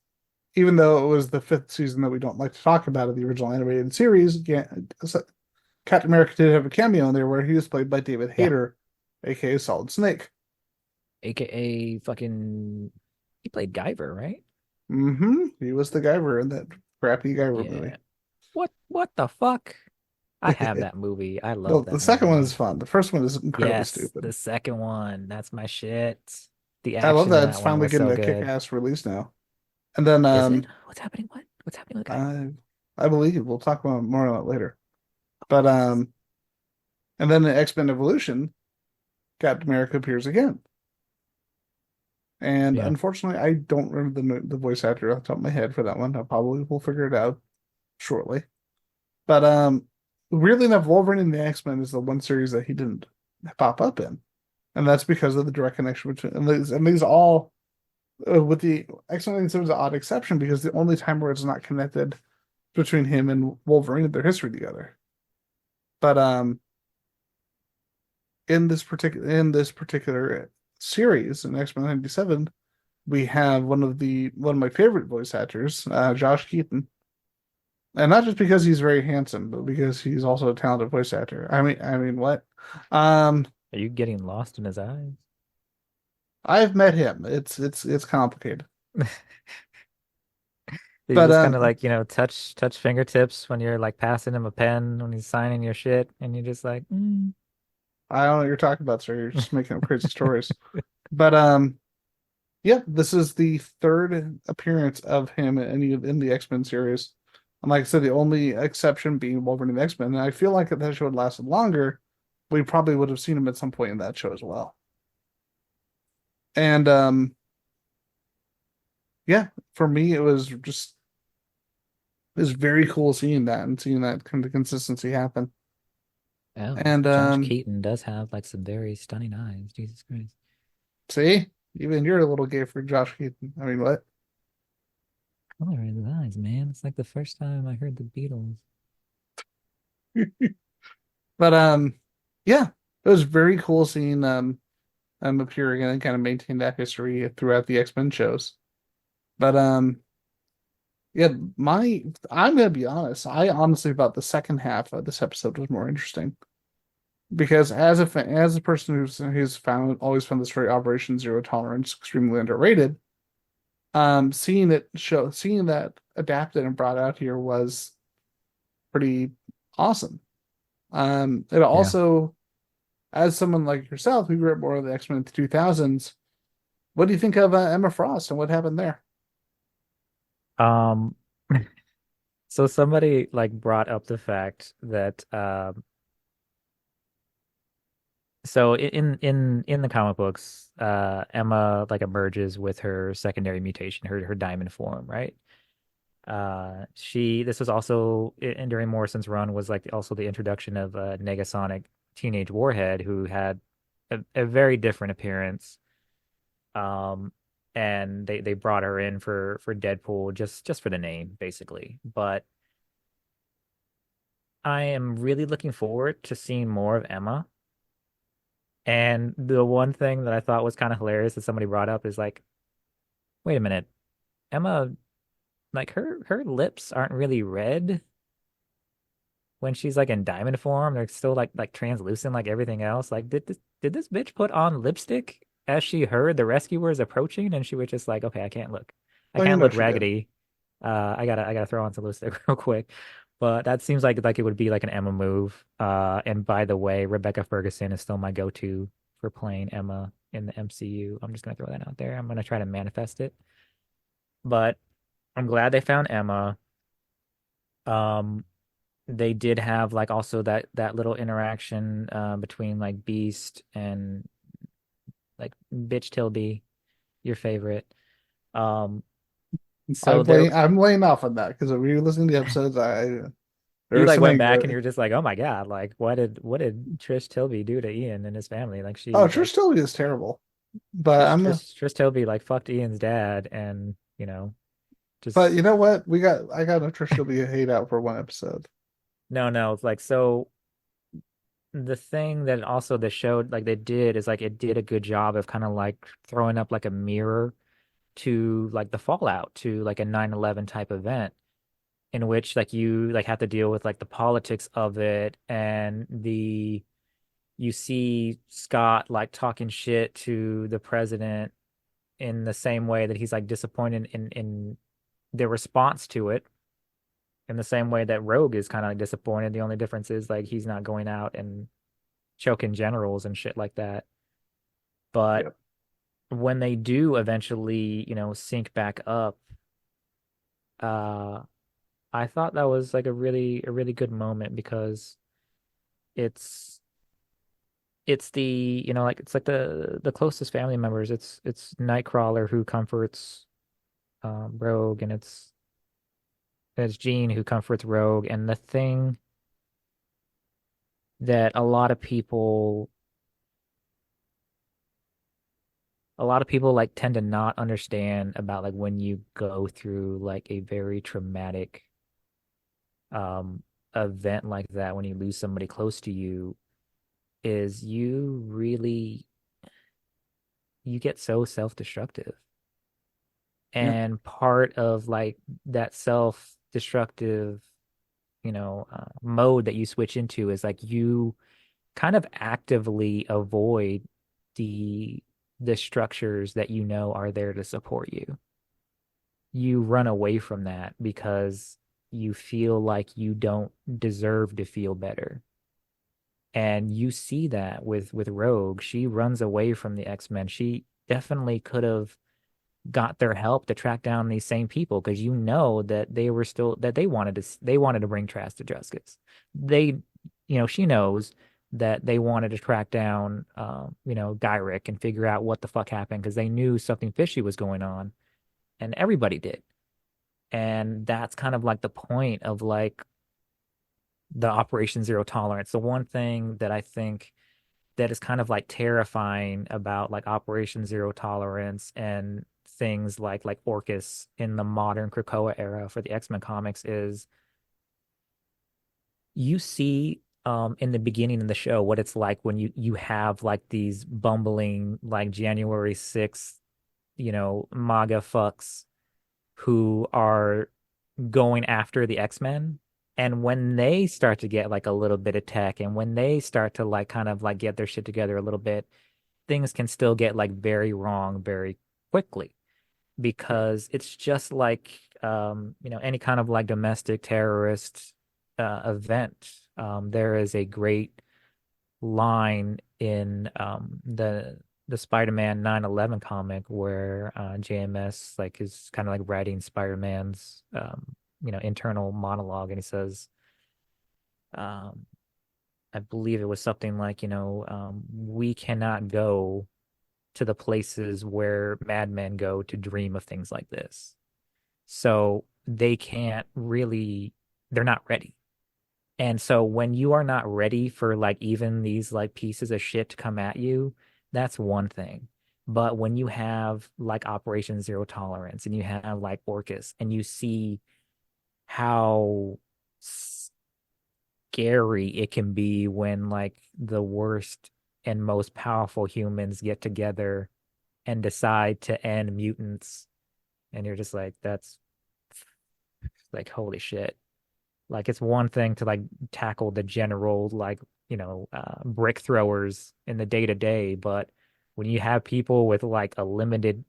even though it was the fifth season that we don't like to talk about of the original animated series, Captain America did have a cameo in there where he was played by David Yeah. Hayter, aka Solid Snake. AKA fucking he played Guyver, right? He was the Guyver in that crappy Guyver movie. Yeah. What the fuck? I have that movie. I Well, love that the second one movie. is fun. The first one is incredibly Yes, stupid. the second one. That's my shit. The I love action in that it's that one finally was getting so a good. kick-ass release now. And then Is it? What's happening? What? What's happening with Guyver? I believe we'll talk about more on it later. But and then in X-Men Evolution, Captain America appears again. And Yeah. unfortunately, I don't remember the voice actor off the top of my head for that one. I probably will figure it out shortly. But weirdly enough, Wolverine and the X-Men is the one series that he didn't pop up in, and that's because of the direct connection between and these all with the X-Men. There was an odd exception because the only time where it's not connected between him and Wolverine their history together. But in this particular series in X-Men 97, we have one of my favorite voice actors, Josh Keaton. And not just because he's very handsome, but because he's also a talented voice actor. I mean what? Are you getting lost in his eyes? I've met him. It's complicated. You But just kind of like, touch fingertips when you're like passing him a pen when he's signing your shit, and you're just like, I don't know what you're talking about, sir. You're just making up crazy stories. But yeah, this is the third appearance of him in the X-Men series. And like I said, the only exception being Wolverine and the X-Men. And I feel like if that show had lasted longer, we probably would have seen him at some point in that show as well. And yeah, for me, it was very cool seeing that and seeing that kind of consistency happen. oh, And Josh Keaton does have like some very stunning eyes. Jesus Christ. see, even you're a little gay for Josh Keaton. I mean, what? Color in his eyes, man. It's like the first time I heard the Beatles. But yeah, it was very cool seeing appear again and kind of maintain that history throughout the X-Men shows. But yeah, I'm gonna be honest. I honestly thought the second half of this episode was more interesting because as a person who's always found this story Operation Zero Tolerance extremely underrated, seeing that adapted and brought out here was pretty awesome. It also, as someone like yourself who grew up more of the X-Men in the 2000s, what do you think of Emma Frost and what happened there? Um, so somebody like brought up the fact that so in the comic books, Emma like emerges with her secondary mutation, her diamond form, right? This was also during Morrison's run was like also the introduction of Negasonic Teenage Warhead, who had a very different appearance. And they brought her in for Deadpool just for the name, basically. But I am really looking forward to seeing more of Emma. And the one thing that I thought was kind of hilarious that somebody brought up is like, wait a minute, Emma, like her lips aren't really red. when she's like in diamond form, they're still like translucent like everything else. Like did this bitch put on lipstick as she heard the rescuers approaching and she was just like, okay, I can't look. I Oh, you can't know look she did. raggedy. I gotta throw on some lipstick real quick. But that seems like it would be like an Emma move. And by the way, Rebecca Ferguson is still my go-to for playing Emma in the MCU. I'm just gonna throw that out there. I'm gonna try to manifest it. But I'm glad they found Emma. Um, they did have like also that little interaction between like Beast and like Bitch Tilby, your favorite. Um, so there I'm laying off on that because when we were listening to the episodes, there you was like some went back and anger. you're just like, oh my God, like what did Trish Tilby do to Ian and his family? Like Oh, she like Trish Tilby is terrible, but Trish Tilby like fucked Ian's dad and but you just know what? I got a Trish Tilby hate out for one episode. no, it's like so the thing that also the show like they did is like it did a good job of kind of like throwing up like a mirror to like the fallout to like a 9/11 type event in which like you like have to deal with like the politics of it and the you see Scott like talking shit to the president in the same way that he's like disappointed in the response to it in the same way that Rogue is kind of like disappointed. The only difference is like he's not going out and choking generals and shit like that. But Yep. when they do eventually, sync back up, uh, I thought that was like a really good moment because it's it's the like it's like the closest family members. It's Nightcrawler who comforts Rogue, and it's Jean who comforts Rogue, and the thing that a lot of people like tend to not understand about like when you go through like a very traumatic um event like that when you lose somebody close to you is you get so self-destructive. Yeah. And part of like that self-destructive, mode that you switch into is like you kind of actively avoid the the structures that are there to support you. You run away from that because you feel like you don't deserve to feel better. And you see that with Rogue. She runs away from the X-Men. She definitely could have got their help to track down these same people because that they wanted to bring Trask to justice. She knows that they wanted to track down Gyrick and figure out what the fuck happened because they knew something fishy was going on, and everybody did. And that's kind of like the point of like the Operation Zero Tolerance. The one thing that I think that is kind of like terrifying about like Operation Zero Tolerance and things like Orcus in the modern Krakoa era for the X-Men comics is you see in the beginning of the show what it's like when you have like these bumbling like January 6th, MAGA fucks who are going after the X-Men. And when they start to get like a little bit of tech and when they start to like kind of like get their shit together a little bit, things can still get like very wrong very quickly because it's just like any kind of like domestic terrorist event. There is a great line in the Spider-Man 9/11 comic where JMS like is kind of like writing Spider-Man's internal monologue, and he says, um, I believe it was something like, we cannot go to the places where madmen go to dream of things like this. So they're not ready. And so when you are not ready for like even these like pieces of shit to come at you, that's one thing. But when you have like Operation Zero Tolerance and you have like Orcus and you see how scary it can be when like the worst and most powerful humans get together and decide to end mutants, and you're just like, that's like, holy shit. Like it's one thing to like tackle the general like, brick throwers in the day to day, but when you have people with like unlimited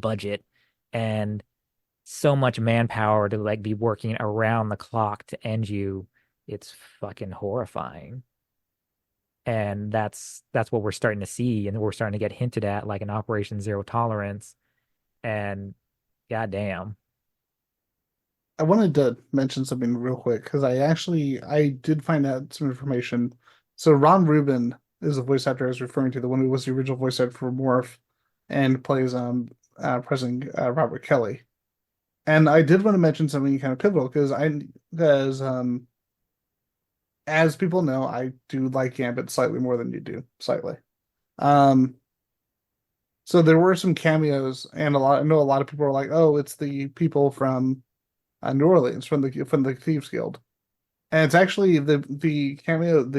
budget and so much manpower to like be working around the clock to end you, it's fucking horrifying. And that's what we're starting to see, and we're starting to get hinted at like an Operation Zero Tolerance. And goddamn. I wanted to mention something real quick because I did find out some information. So Ron Rubin is the voice actor I was referring to, the one who was the original voice actor for Morph and plays President Robert Kelly. And I did want to mention something kind of pivotal because as people know, I do like Gambit slightly more than you do, slightly. Um, so there were some cameos, and I know a lot of people are like, "Oh, it's the people from New Orleans from the Thieves Guild," and it's actually the cameos at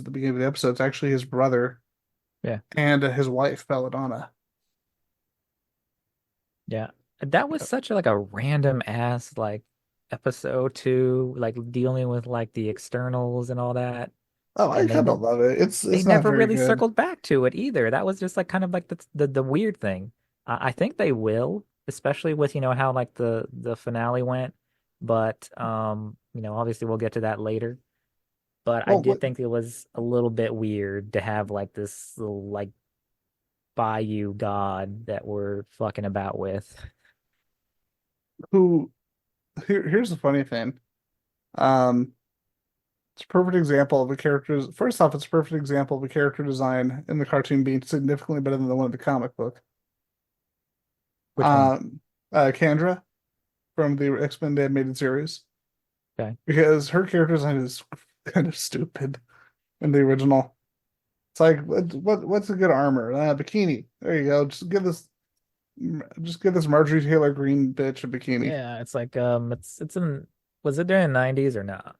the beginning of the episode. It's actually his brother, Yeah. and his wife Belladonna. Yeah. That was such a like a random ass like episode too, like dealing with like the externals and all that. Oh, I And kind of love it. they It's not never very really good. circled back to it either. That was just like kind of like the weird thing. I think they will, especially with how like the finale went. But obviously we'll get to that later. But I Well, did think it was a little bit weird to have like this little like bayou god that we're fucking about with. who here's the funny thing. Um, it's a perfect example of a character's. First off, it's a perfect example of a character design in the cartoon being significantly better than the one in the comic book. Which one? Kendra from the X-Men animated series, Okay. because her character design is kind of stupid in the original. It's like what's a good armor? Bikini. There you go. Just give this Marjorie Taylor Greene bitch a bikini. Yeah, it's like it's in was it during the 90s or not?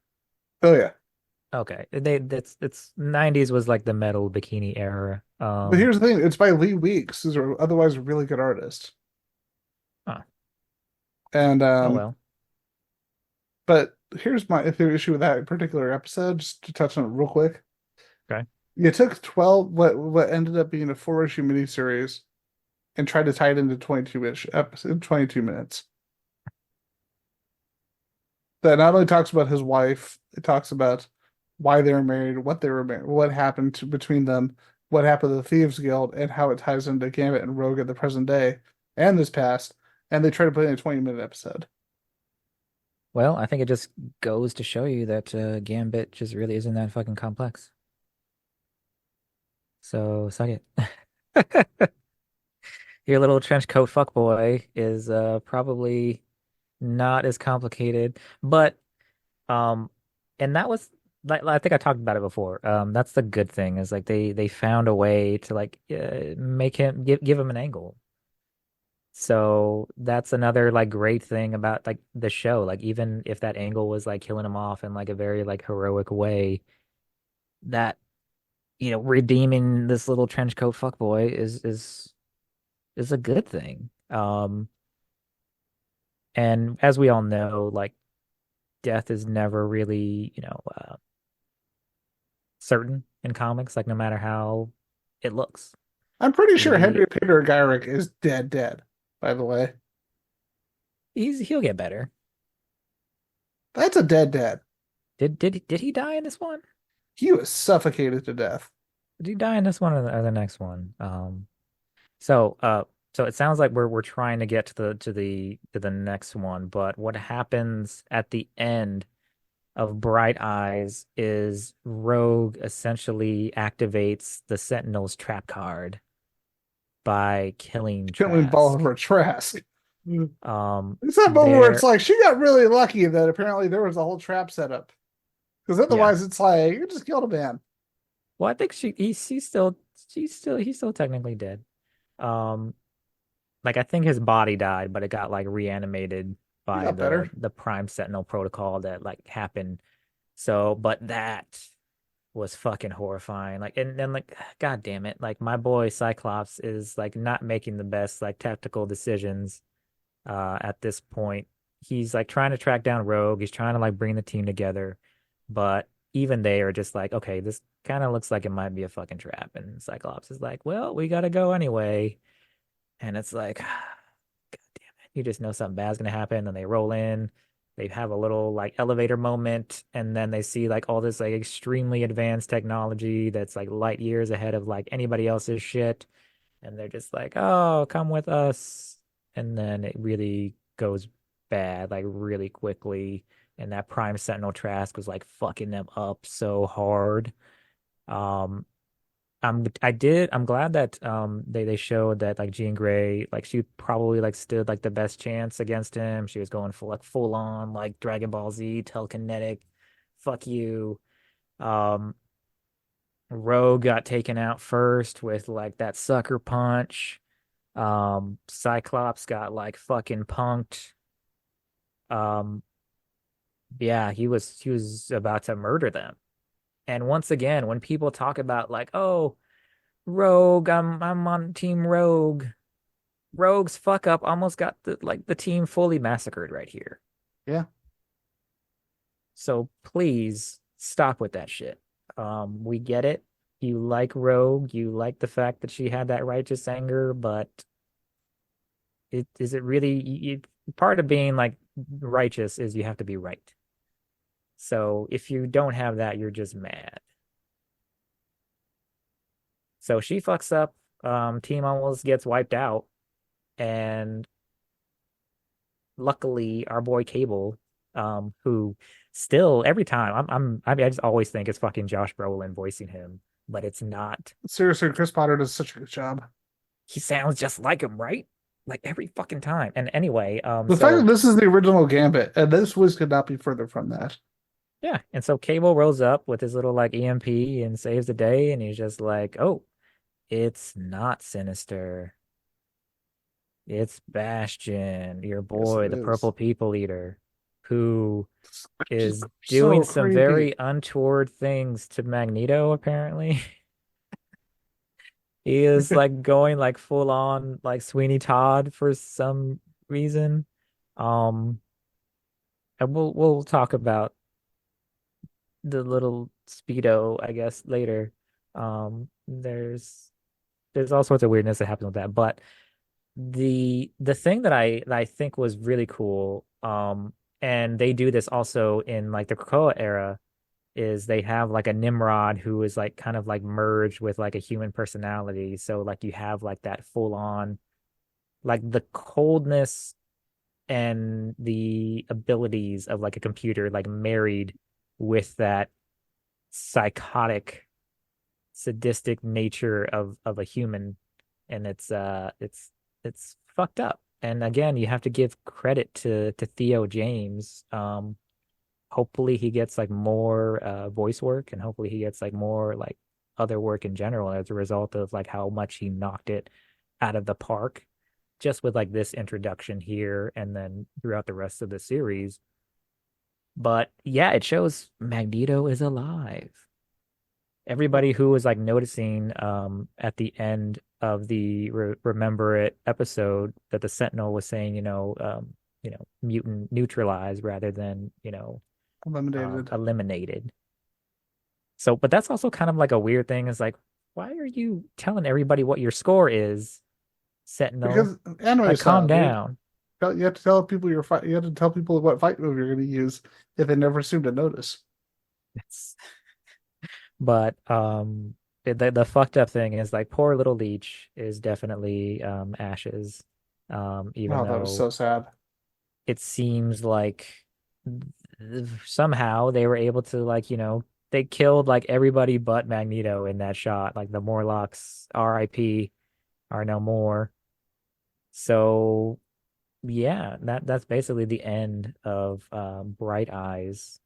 Oh yeah. Okay. It's 90s was like the metal bikini era. But here's the thing, it's by Lee Weeks, who's otherwise a really good artist. Huh. And Oh well. but here's my issue with that particular episode, just to touch on it real quick. Okay. You took 12 what ended up being a 4-issue miniseries and tried to tie it into 22-ish episode 22 minutes. That not only talks about his wife, it talks about why they were married, what they were married, what happened between them, what happened to the Thieves Guild, and how it ties into Gambit and Rogue at the present day and this past. And they try to put it in a 20-minute episode. Well, I think it just goes to show you that Gambit just really isn't that fucking complex. So suck it. Your little trench coat fuckboy is probably not as complicated, but um, and that was like I think I talked about it before. That's the good thing is like they found a way to like make him give him an angle. So that's another like great thing about like the show. Like even if that angle was like killing him off in like a very like heroic way, that redeeming this little trench coat fuckboy is a good thing. And as we all know, like death is never really, certain in comics, like no matter how it looks. I'm pretty sure He, Henry Peter Gyrick is dead, by the way. he'll get better. That's a dead. Did he die in this one? He was suffocated to death. Did he die in this one or the next one? So it sounds like we're trying to get to the next one, but what happens at the end of Bright Eyes is Rogue essentially activates the Sentinel's trap card by killing Killing Trask. Bolivar Trask. Um, It's that moment where there, it's like she got really lucky that apparently there was a whole trap set up. Because otherwise it's like you just killed a man. well, I think he's still technically dead. Um, like I think his body died, but it got like reanimated by got better. the Prime Sentinel protocol that like happened. So, but that was fucking horrifying. Like, and like, god damn it, like my boy Cyclops is like not making the best like tactical decisions. At this point, he's like trying to track down Rogue. He's trying to like bring the team together, but even they are just like, okay, this kind of looks like it might be a fucking trap. And Cyclops is like, well, we gotta go anyway. And it's like, God damn it, you just know something bad's gonna happen. And they roll in. They have a little like elevator moment, and then they see like all this like extremely advanced technology that's like light years ahead of like anybody else's shit. And they're just like, oh, come with us. And then it really goes bad, like really quickly. And that Prime Sentinel Trask was like fucking them up so hard. Um, I'm glad that they showed that like Jean Grey, like she probably like stood like the best chance against him. She was going for like full on like Dragon Ball Z telekinetic, fuck you. Um, Rogue got taken out first with like that sucker punch. Cyclops got like fucking punked. Um, yeah, he was about to murder them. And once again, when people talk about like, oh, Rogue, I'm on Team Rogue. Rogue's fuck up almost got the team fully massacred right here. Yeah. So please stop with that shit. We get it. You like Rogue, you like the fact that she had that righteous anger, but is it really part of being like righteous is you have to be right. So if you don't have that, you're just mad. So she fucks up. Team almost gets wiped out, and luckily our boy Cable, who still every time I just always think it's fucking Josh Brolin voicing him, but it's not. Seriously, Chris Potter does such a good job. He sounds just like him, right? Like every fucking time. And anyway, The fact that this is the original Gambit, and this voice could not be further from that. yeah, and so Cable rolls up with his little like EMP and saves the day, and he's just like, "Oh, it's not Sinister. It's Bastion, your boy, it the is. Purple People Eater, who is So doing some creepy. very untoward things to Magneto, apparently." He is like going like full on like Sweeney Todd for some reason. Um, and we'll talk about the little Speedo, I guess, later. There's all sorts of weirdness that happens with that, but the thing that I think was really cool, and they do this also in like the Krakoa era, is they have like a Nimrod who is like kind of like merged with like a human personality. So like you have like that full on like the coldness and the abilities of like a computer like married with that psychotic sadistic nature of a human, and it's fucked up. And again, you have to give credit to Theo James. Hopefully he gets like more voice work, and hopefully he gets like more like other work in general as a result of like how much he knocked it out of the park just with like this introduction here and then throughout the rest of the series. But yeah, it shows Magneto is alive. Everybody who was like noticing at the end of the Remember It episode that the Sentinel was saying, mutant neutralized rather than, eliminated. So, but that's also kind of like a weird thing. Is like, why are you telling everybody what your score is, Sentinel? Because anime like, calm style, down. you have to tell people your fight. You have to tell people what fight move you're going to use if they never seem to notice. But the fucked up thing is like poor little Leech is definitely Ashes. Even Oh, that was so sad. it seems like somehow they were able to like, they killed like everybody but Magneto in that shot. Like the Morlocks, RIP, are no more. So yeah, that's basically the end of Bright Eyes.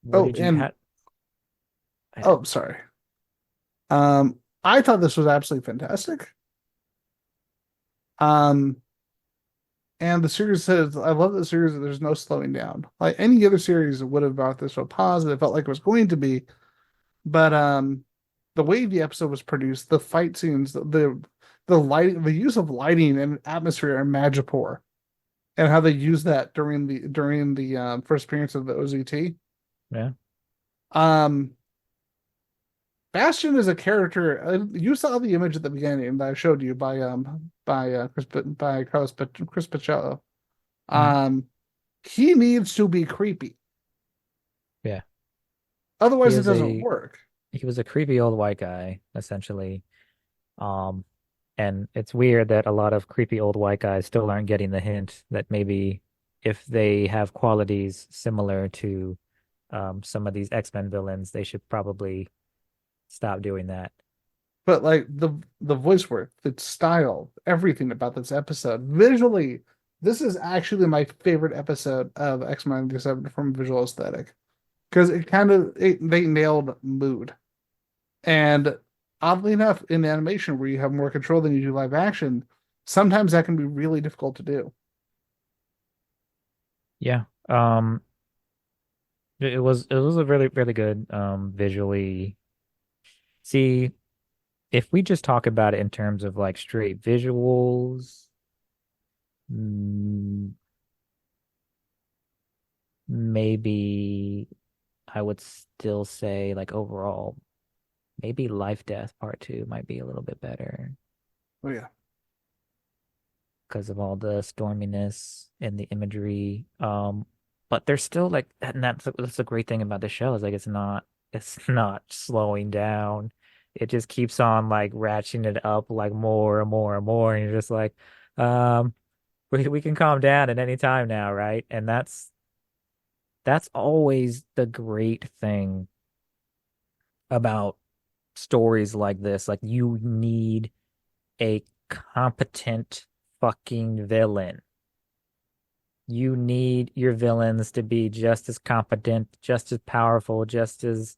What did you have? Oh, sorry. I thought this was absolutely fantastic. And the series says, I love the series that there's no slowing down. Like any other series would have brought this to a pause, and it felt like it was going to be. But the way the episode was produced, the fight scenes, the lighting, the use of lighting and atmosphere in Madripoor and how they use that during the first appearance of the OZT. Yeah. Um, Bastion is a character. You saw the image at the beginning that I showed you by Chris Pacello. Mhm. He needs to be creepy, Yeah. otherwise it doesn't work. He was a creepy old white guy, essentially. Um, and it's weird that a lot of creepy old white guys still aren't getting the hint that maybe if they have qualities similar to some of these X-Men villains, they should probably stop doing that. But like the voice work, the style, everything about this episode, visually, this is actually my favorite episode of X-Men 97 from visual aesthetic because they nailed mood. And oddly enough, in animation where you have more control than you do live action, sometimes that can be really difficult to do. Yeah. It was a really, really good visually. See, if we just talk about it in terms of like straight visuals, mm, maybe I would still say like overall, maybe Life Death Part 2 might be a little bit better Oh yeah. because of all the storminess and the imagery. But there's still like, and that's a great thing about the show is like it's not slowing down. It just keeps on like ratcheting it up like more and more and more, and you're just like, um, we can calm down at any time now, right? And that's always the great thing about stories like this. Like you need a competent fucking villain. You need your villains to be just as competent, just as powerful, just as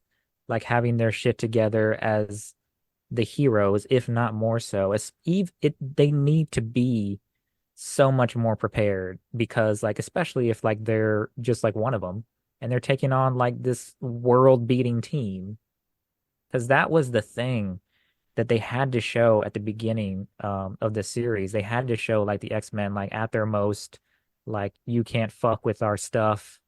like having their shit together as the heroes, if not more so. They need to be so much more prepared because like especially if like they're just like one of them and they're taking on like this world-beating team because that was the thing that they had to show at the beginning of the series. They had to show like the X-Men like at their most like you can't fuck with our stuff,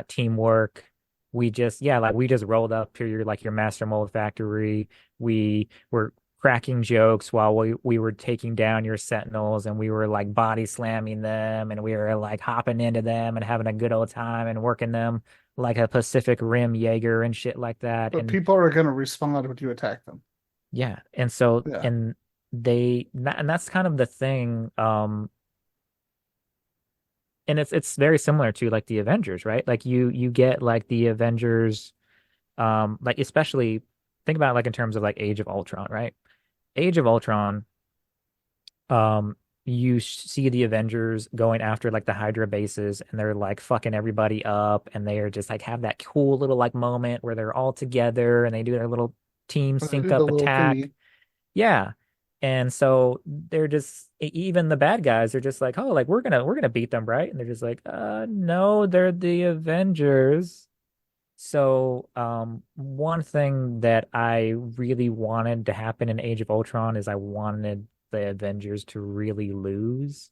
teamwork. We just rolled up to your master mold factory. We were cracking jokes while we were taking down your sentinels and we were like body slamming them and we were like hopping into them and having a good old time and working them like a Pacific Rim Jaeger and shit like that. But And people are going to respond when you attack them. yeah, and so Yeah. and that's kind of the thing. And it's very similar to like the Avengers, right? Like you get like the Avengers, like especially think about it, like in terms of like Age of Ultron, right? Age of Ultron, um, you see the Avengers going after like the Hydra bases and they're like fucking everybody up and they are just like have that cool little like moment where they're all together and they do their little team When they sync do the up little attack. thingy. Yeah. And so they're just even the bad guys are just like, oh, like we're gonna beat them, right? And they're just like, no, they're the Avengers. So, one thing that I really wanted to happen in Age of Ultron is I wanted the Avengers to really lose.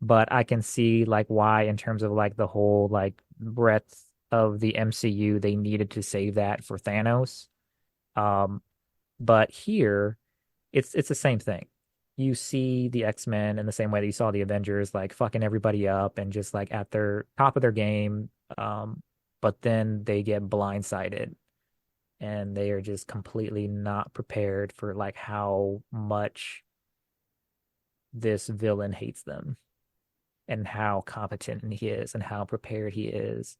But I can see like why in terms of like the whole like breadth of the MCU, they needed to save that for Thanos. Um, but here it's the same thing. You see the X-Men in the same way that you saw the Avengers, like fucking everybody up and just like at their top of their game. But then they get blindsided and they are just completely not prepared for like how much this villain hates them and how competent he is and how prepared he is.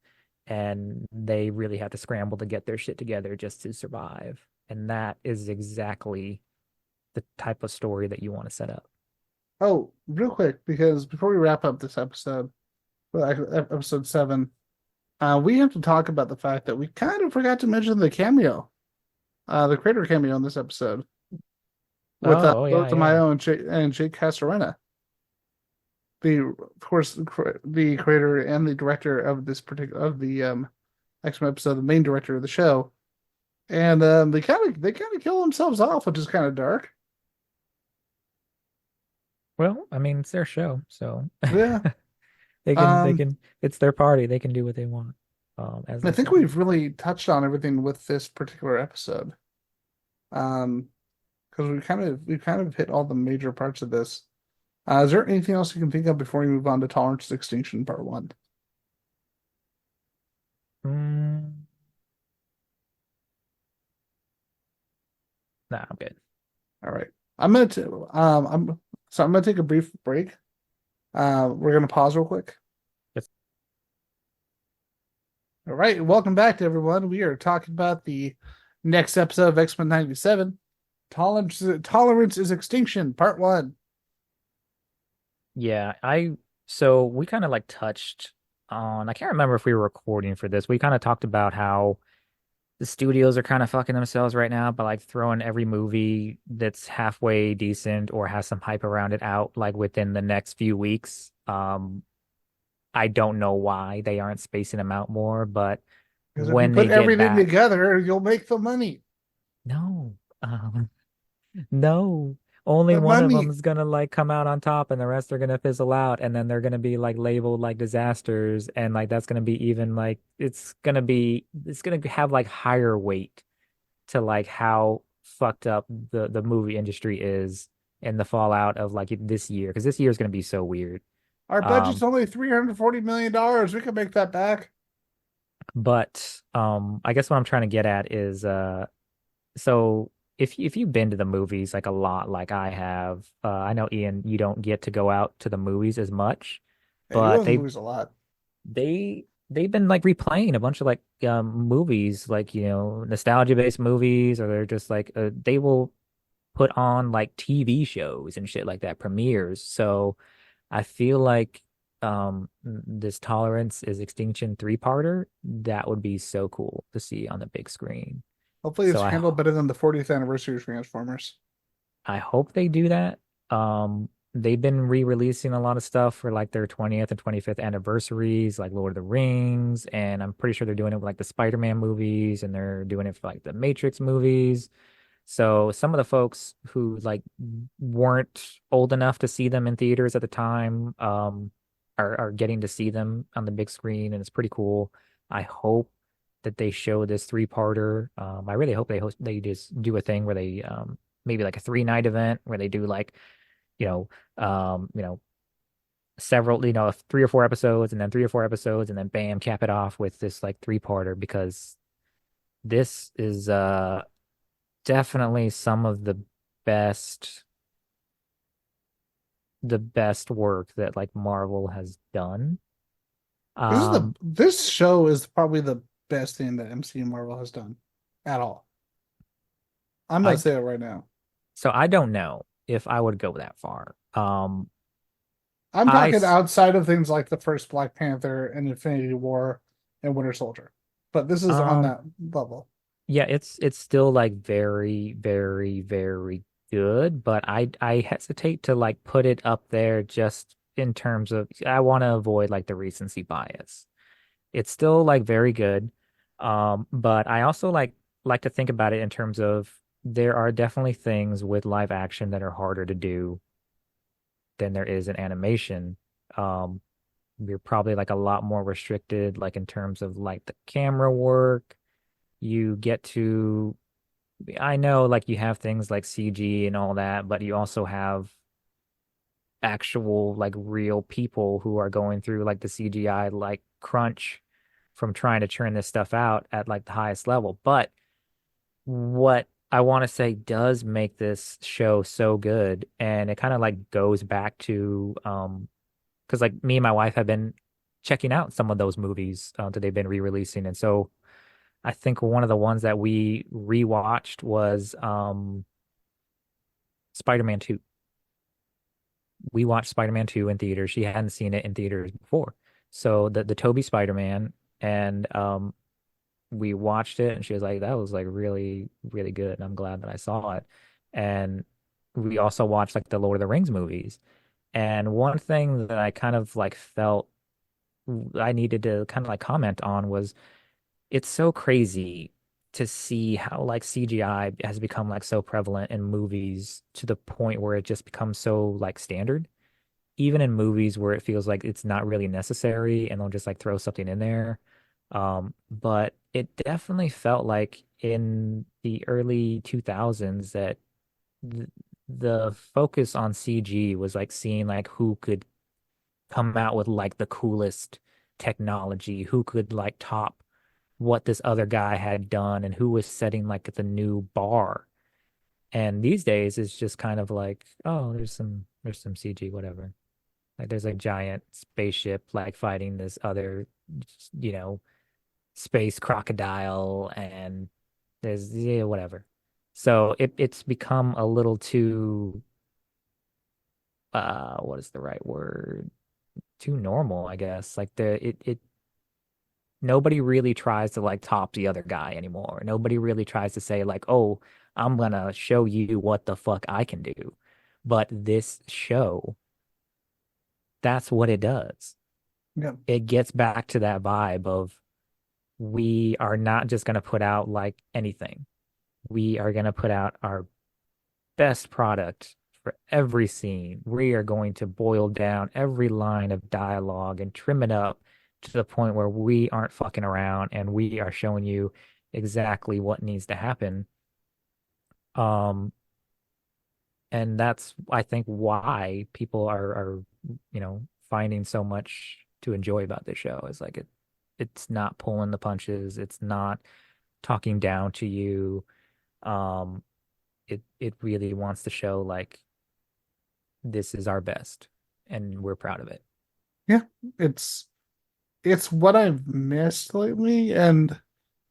And they really have to scramble to get their shit together just to survive. And that is exactly the type of story that you want to set up. Oh, real quick, because before we wrap up this episode, episode 7, we have to talk about the fact that we kind of forgot to mention the cameo, the creator cameo in this episode with Yeah, Tamayo and Jake Castorena. Of course, the creator and the director of this particular of the X-Men episode, the main director of the show, and they kind of kill themselves off, which is kind of dark. Well, I mean, it's their show, so Yeah. they Um, can it's their party. They can do what they want, as I they think say. we've really touched on everything with this particular episode. Um, because we kind of hit all the major parts of this. Is there anything else you can think of before we move on to Tolerance to Extinction Part 1? Mm, nah, I'm good. All right. I'm gonna take a brief break. We're gonna pause real quick. Yes. All right, welcome back to everyone. We are talking about the next episode of X-Men 97. Tolerance is Extinction, Part 1. Yeah, so we kind of like touched on, I can't remember if we were recording for this. We kind of talked about how the studios are kind of fucking themselves right now by like throwing every movie that's halfway decent or has some hype around it out like within the next few weeks. I don't know why they aren't spacing them out more, but Because if you when they put get everything back, together, you'll make the money. no, no, only The one of them money. is gonna like come out on top, and the rest are gonna fizzle out, and then they're gonna be like labeled like disasters, and like that's gonna be even like it's gonna have like higher weight to like how fucked up the movie industry is and the fallout of like this year, because this year is gonna be so weird. Our budget's Um, only $340 million. We can make that back. but I guess what I'm trying to get at is so if you've been to the movies like a lot like I have, I know Ian, you don't get to go out to the movies as much, Yeah, you but love movies a lot. they've been like replaying a bunch of like movies, like nostalgia based movies, or they're just like they will put on like TV shows and shit like that, premieres. So I feel like this Tolerance is Extinction three-parter, that would be so cool to see on the big screen. Hopefully, it's So handled better than the 40th anniversary of Transformers. I hope they do that. They've been re-releasing a lot of stuff for like their 20th and 25th anniversaries, like Lord of the Rings, and I'm pretty sure they're doing it with like the Spider-Man movies, and they're doing it for like the Matrix movies. So some of the folks who like weren't old enough to see them in theaters at the time, are getting to see them on the big screen, and it's pretty cool. I hope that they show this three-parter. I really hope they just do a thing where they maybe like a three-night event where they do like you know several, three or four episodes, and then three or four episodes, and then bam, cap it off with this like three-parter, because this is definitely some of best the best work that like Marvel has done. Um, This show is probably the best thing that MCU Marvel has done at all. I'm gonna I say it right now. so I don't know if I would go that far. I'm I talking s- outside of things like the first Black Panther and Infinity War and Winter Soldier, but this is on um that level. yeah, it's still like very, very, very good, but I hesitate to like put it up there just in terms of I want to avoid like the recency bias. It's still like very good. But I also like to think about it in terms of there are definitely things with live action that are harder to do than there is in animation. Um, you're probably like a lot more restricted, like in terms of like the camera work. You get to, I know like you have things like CG and all that, but you also have actual like real people who are going through like the CGI like crunch from trying to churn this stuff out at like the highest level. But what I want to say does make this show so good, and it kind of like goes back to because like me and my wife have been checking out some of those movies that they've been re-releasing, and so I think one of the ones that we rewatched was Spider-Man 2. We watched Spider-Man 2 in theaters. She hadn't seen it in theaters before. So the Tobey Spider-Man, and we watched it, and she was like, that was like really, really good. And I'm glad that I saw it. And we also watched like the Lord of the Rings movies. And one thing that I kind of like felt I needed to kind of like comment on was it's so crazy to see how like CGI has become like so prevalent in movies to the point where it just becomes so like standard. Even in movies where it feels like it's not really necessary and they'll just like throw something in there. But it definitely felt like in the early 2000s that th the focus on CG was like seeing like who could come out with like the coolest technology, who could like top what this other guy had done and who was setting like the new bar. And these days it's just kind of like, oh, there's some CG, whatever. Like there's a giant spaceship like fighting this other, you know, space crocodile and there's yeah, whatever. So it's become a little too what is the right word? Too normal, I guess. Like it nobody really tries to like top the other guy anymore. Nobody really tries to say like, "Oh, I'm gonna show you what the fuck I can do." But this show, that's what it does. Yeah. It gets back to that vibe of we are not just gonna put out like anything. We are gonna put out our best product for every scene. We are going to boil down every line of dialogue and trim it up to the point where we aren't fucking around and we are showing you exactly what needs to happen. Um, and that's I think why people are finding so much to enjoy about this show is like it's not pulling the punches, it's not talking down to you. Um, it really wants to show like this is our best and we're proud of it. Yeah. It's what I've missed lately, and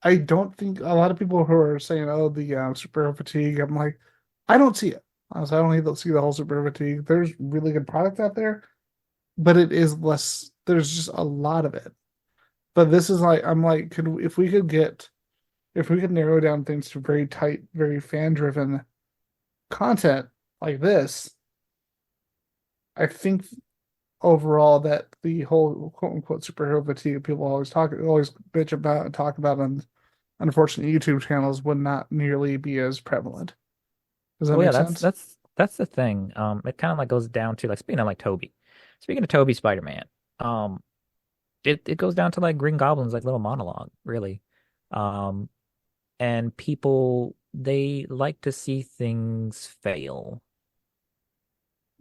I don't think a lot of people who are saying, "Oh, the superhero fatigue." I'm like, I don't see it. Honestly, I don't even see the whole superhero fatigue. There's really good product out there, but it is less. There's just a lot of it. But this is like, I'm like, if we could narrow down things to very tight, very fan driven content like this, I think overall that the whole quote unquote superhero fatigue people always bitch about and talk about on unfortunate YouTube channels would not nearly be as prevalent. Does that Well, yeah, make that's sense? that's the thing. It kind of like goes down to like speaking of like Toby. Speaking of Toby Spider-Man, um, it goes down to like Green Goblin's like little monologue, really. Um, and people they like to see things fail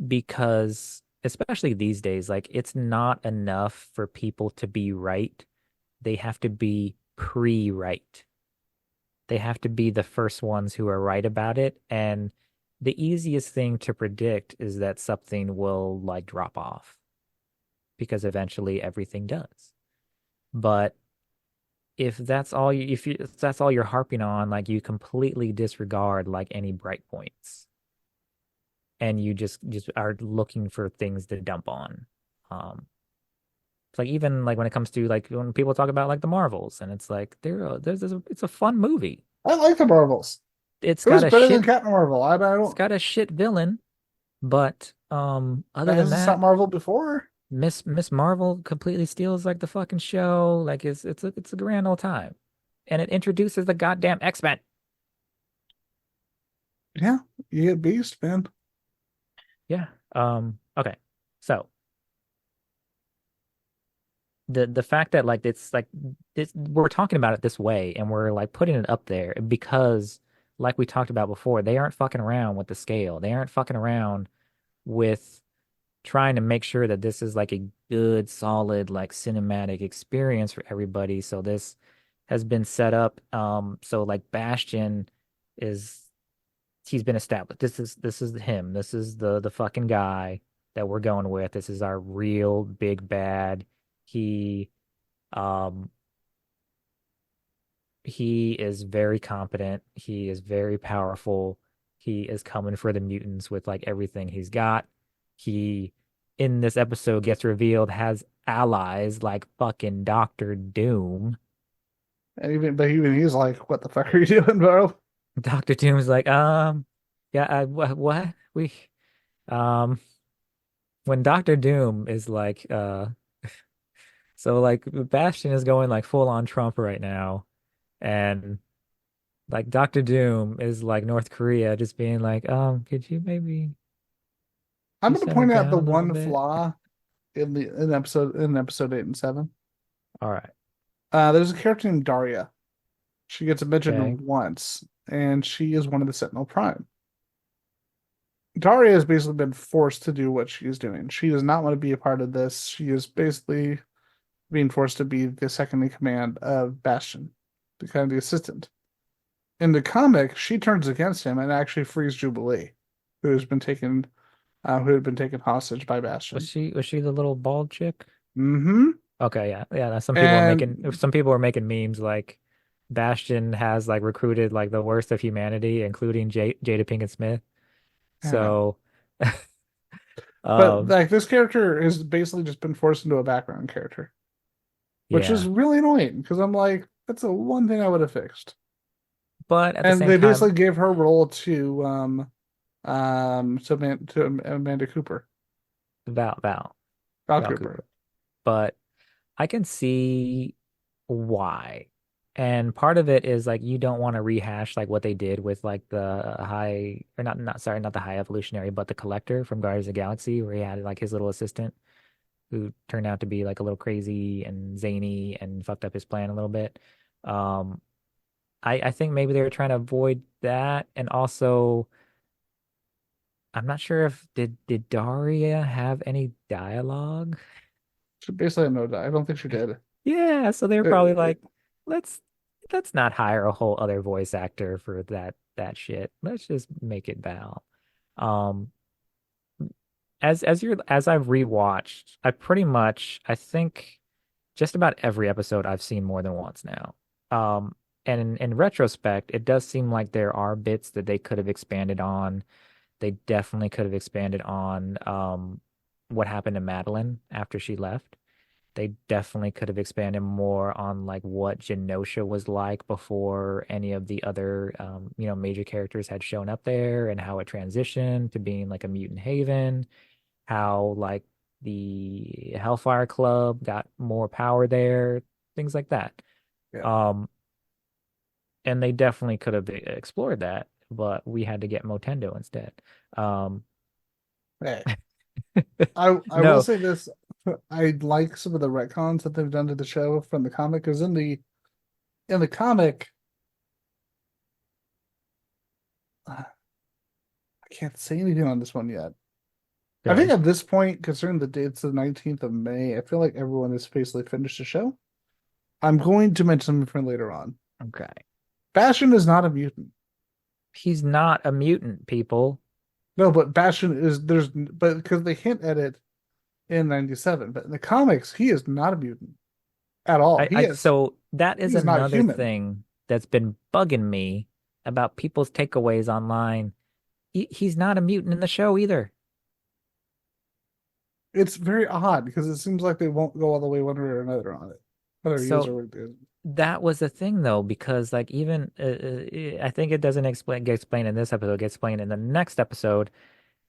because especially these days, like it's not enough for people to be right. They have to be pre-right. They have to be the first ones who are right about it. And the easiest thing to predict is that something will like drop off because eventually everything does. But if that's all you're harping on, like you completely disregard like any bright points and you just are looking for things to dump on. Um, it's like even like when it comes to like when people talk about like the Marvels and it's like it's a fun movie. I like the Marvels. It's It was got a better than shit Captain Marvel. I it's don't. got a shit villain, but other than Has this not that, Marvel before? Miss Marvel completely steals like the fucking show. Like it's a grand old time. And it introduces the goddamn X-Men. Yeah, you get Beast, man. Yeah. Okay. So the fact that like it's like this we're talking about it this way and we're like putting it up there because like we talked about before, they aren't fucking around with the scale. They aren't fucking around with trying to make sure that this is like a good, solid, like cinematic experience for everybody. So this has been set up. So like Bastion is he's been established. This is him. This is the fucking guy that we're going with. This is our real big bad. He um he is very competent. He is very powerful. He is coming for the mutants with like everything he's got. He in this episode gets revealed has allies like fucking Doctor Doom. And even he's like, "What the fuck are you doing, bro?" Doctor Doom's like, yeah, what? Um, when Doctor Doom is like, so like Bastion is going like full on Trump right now, and Like Doctor Doom is like North Korea just being like, could you maybe I'm you going to settle point out the down a little one bit? flaw in episode 8 and 7. All right. There's a character named Daria. She gets Okay. mentioned once, and she is one of the Sentinel Prime. Daria has basically been forced to do what she is doing. She does not want to be a part of this. She is basically being forced to be the second in command of Bastion, the kind of the assistant. In the comic, she turns against him and actually frees Jubilee, who has been taken, who had been taken hostage by Bastion. Was she the little bald chick? Mm-hmm. Okay, yeah. Yeah, And some people were making memes like Bastion has like recruited like the worst of humanity, including Jada Pinkett Smith. yeah. So But um like this character has basically just been forced into a background character, which is yeah. really annoying because I'm like, that's the one thing I would have fixed. But at the And same they time, basically gave her role to Amanda Cooper, Val Val Val Val Cooper. Cooper. But I can see why. And part of it is like you don't want to rehash like what they did with like the high or not the high evolutionary, but the collector from Guardians of the Galaxy, where he had like his little assistant who turned out to be like a little crazy and zany and fucked up his plan a little bit. Um, I think maybe they were trying to avoid that, and also I'm not sure if did Daria have any dialogue? She basically had no die. I don't think she did. Yeah, so they were probably It, like, let's let's not hire a whole other voice actor for that shit. Let's just make it Val. Um, as I've rewatched, I think just about every episode I've seen more than once now. And in retrospect, it does seem like there are bits that they could have expanded on. They definitely could have expanded on what happened to Madeline after she left. They definitely could have expanded more on like what Genosha was like before any of the other major characters had shown up there, and how it transitioned to being like a mutant haven, how like the Hellfire Club got more power there, things like that. yeah. Um, and they definitely could have explored that, but we had to get Motendo instead. Um, Hey, I will no, say this. I like some of the retcons that they've done to the show from the comic because in the comic, I can't say anything on this one yet. I think okay, at this point, considering the date's the 19th of May, I feel like everyone has basically finished the show. I'm going to mention something from later on. okay. Bastion is not a mutant. He's not a mutant, people. No, but Bastion is but because they hint at it in 97, but in the comics, he is not a mutant at all. So that He is is not another human. thing that's been bugging me about people's takeaways online. He's not a mutant in the show either. It's very odd because it seems like they won't go all the way one way or another on it. Whether he is So or what it is. that was the thing though, because like even I think it doesn't get explained in this episode, it gets explained in the next episode.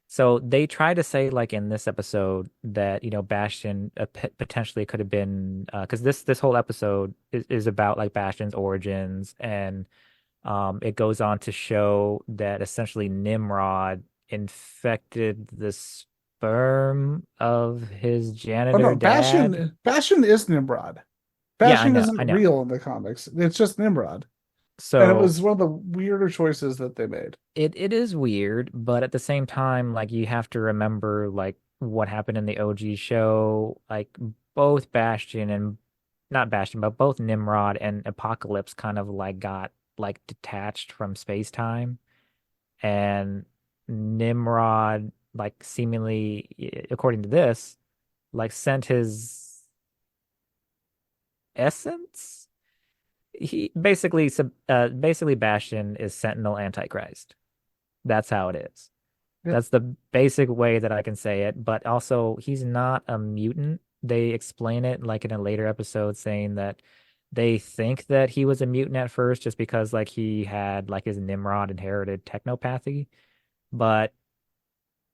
So they try to say like in this episode that Bastion potentially could have been because this whole episode is about like Bastion's origins, and it goes on to show that essentially Nimrod infected the sperm of his Oh janitor no, dad. Bastion is Nimrod. Yeah, Bastion I isn't know. real in the comics. It's just Nimrod. And it So was one of the weirder choices that they made. it is weird, but at the same time, like you have to remember like what happened in the OG show. Like both Bastion and not Bastion, but both Nimrod and Apocalypse kind of like got like detached from space time, and Nimrod like seemingly, according to this, like sent his essence. He basically Bastion is Sentinel Antichrist. That's how it is. Yep. That's the basic way that I can say it. But also, he's not a mutant. They explain it like in a later episode, saying that they think that he was a mutant at first just because like he had like his Nimrod inherited technopathy, but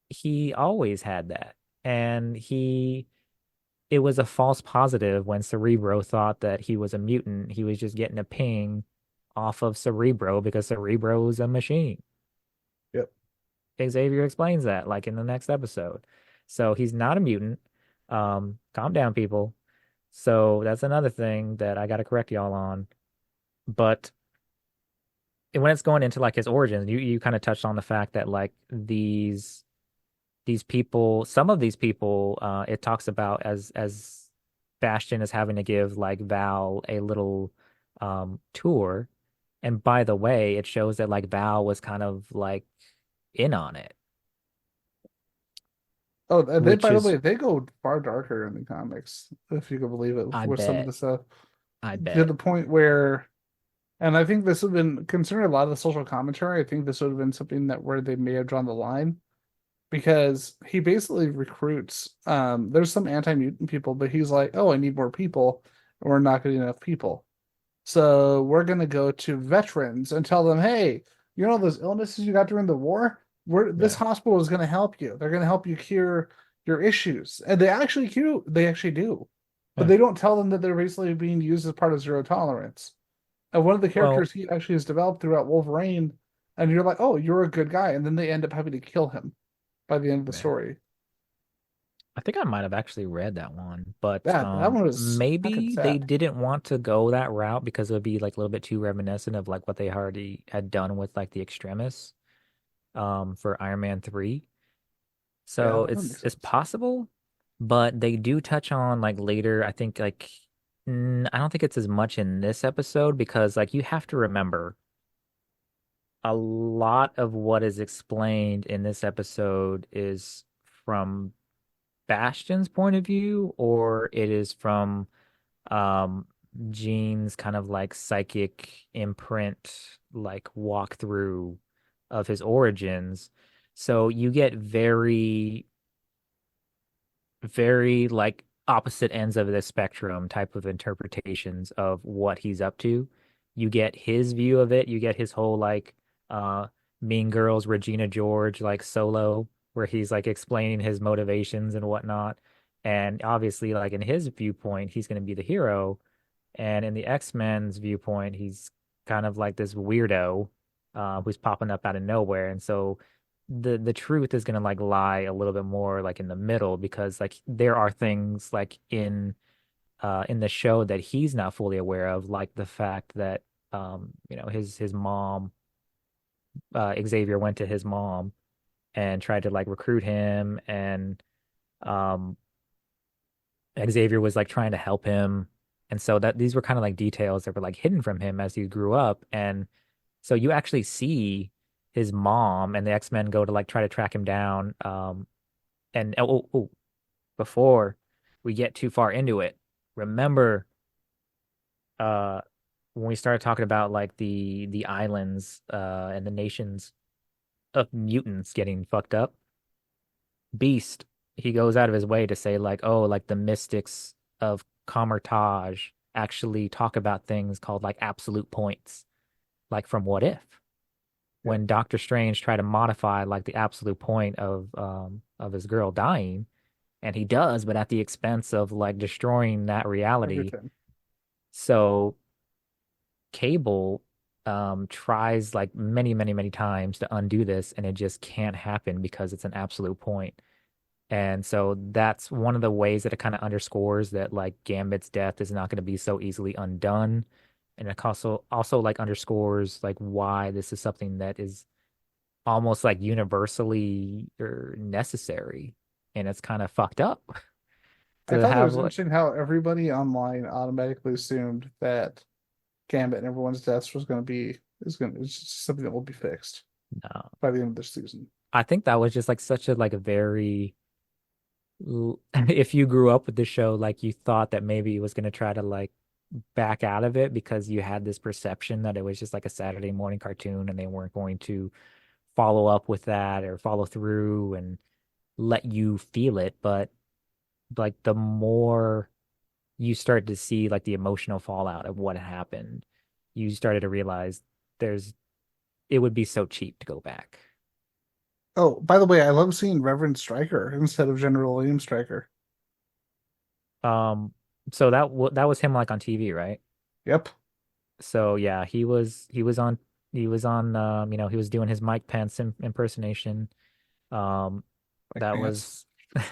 he always had that. And it was a false positive when Cerebro thought that he was a mutant. He was just getting a ping off of Cerebro because Cerebro is a machine. Yep. Xavier explains that like in the next episode. So he's not a mutant. Calm down, people. So that's another thing that I got to correct y'all on. But when it's going into like his origins, you kind of touched on the fact that like these people, some of these people, it talks about as Bastion is having to give like Val a little tour. And by the way, it shows that like Val was kind of like in on it, Oh, and they, which by the is way, they go far darker in the comics, if you can believe it, I with some of bet, the stuff I to bet. the point where, and I think this would have been considering a lot of the social commentary. I think this would have been something that where they may have drawn the line because he basically recruits. There's some anti-mutant people, but he's like, "Oh, I need more people, and we're not getting enough people, so we're gonna go to veterans and tell them, hey, you know those illnesses you got during the war? This Yeah, hospital is gonna help you. They're gonna help you cure your issues, and they actually cure. They actually do, but yeah. they don't tell them that they're basically being used as part of zero tolerance." And one of the Well, characters he actually has developed throughout Wolverine, and you're like, "Oh, you're a good guy," and then they end up having to kill him by the end of the yeah. story. I think I might have actually read that one, but That one was fucking maybe they sad. didn't want to go that route because it would be like a little bit too reminiscent of like what they already had done with like the Extremis for Iron Man 3. Yeah, So that makes it's sense. possible, but they do touch on like later, I think like I don't think it's as much in this episode because like you have to remember a lot of what is explained in this episode is from Bastion's point of view, or it is from um Jean's kind of like psychic imprint, like walkthrough of his origins. So you get very, very like opposite ends of the spectrum type of interpretations of what he's up to. You get his view of it, you get his whole like uh Mean Girls, Regina George like solo where he's like explaining his motivations and whatnot. And obviously like in his viewpoint, he's going to be the hero. And in the X-Men's viewpoint, he's kind of like this weirdo who's popping up out of nowhere. And so the truth is gonna like lie a little bit more like in the middle because like there are things like in the show that he's not fully aware of, like the fact that you know his mom Xavier went to his mom and tried to like recruit him and um Xavier was like trying to help him. And so that these were kind of like details that were like hidden from him as he grew up. And so you actually see his mom and the X-Men go to like try to track him down. And before we get too far into it, remember uh when we started talking about like the islands and the nations of mutants getting fucked up, Beast, he goes out of his way to say like, oh, like the mystics of Kamertage actually talk about things called like absolute points, like from What If, Yeah. when Doctor Strange tried to modify like the absolute point of his girl dying, and he does, but at the expense of like destroying that reality. Everything. So Cable tries like many, many, many times to undo this, and it just can't happen because it's an absolute point. And so that's one of the ways that it kind of underscores that like Gambit's death is not going to be so easily undone. And it also like underscores like why this is something that is almost like universally or necessary. And it's kind of fucked up I to thought it have was like interesting how everybody online automatically assumed that Gambit and everyone's deaths was going to be is going to it's just something that will be fixed no. by the end of this season. I think that was just like such a like a very if you grew up with the show, like you thought that maybe it was going to try to like back out of it because you had this perception that it was just like a Saturday morning cartoon and they weren't going to follow up with that or follow through and let you feel it. But like the more you start to see like the emotional fallout of what happened, you started to realize there's it would be so cheap to go back. Oh, by the way, I love seeing Reverend Stryker instead of General William Stryker. Um, so that was him like on TV, right? Yep. So yeah, he was on he was doing his Mike Pence impersonation. Um Like that pants. was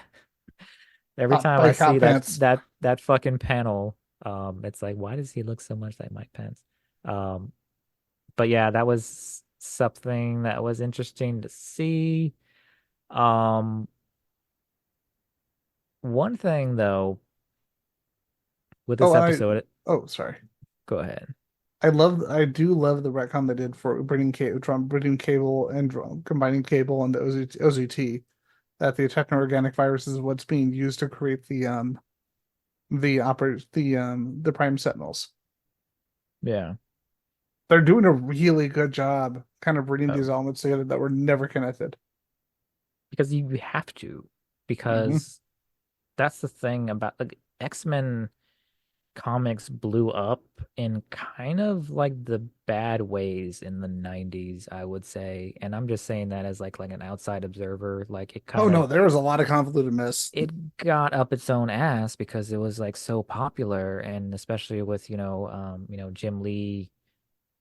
every time I Like see hot that pants. that fucking panel, it's like, why does he look so much like Mike Pence? Um but yeah, that was something that was interesting to see. Um One thing though with Oh, this and I. episode, Oh, sorry. go ahead. I do love the retcon they did for bringing Cable and combining Cable and the OZT. That the techno-organic virus is what's being used to create the Prime Sentinels. Yeah. They're doing a really good job kind of bringing Oh, these elements together that were never connected. because you have to, Hmm. because that's the thing about like X-Men comics blew up in kind of like the bad ways in the 90s, I would say. And I'm just saying that as like an outside observer. Like it Oh kind no, of there was a lot of convoluted mess. it got up its own ass because it was like so popular, and especially with, Jim Lee,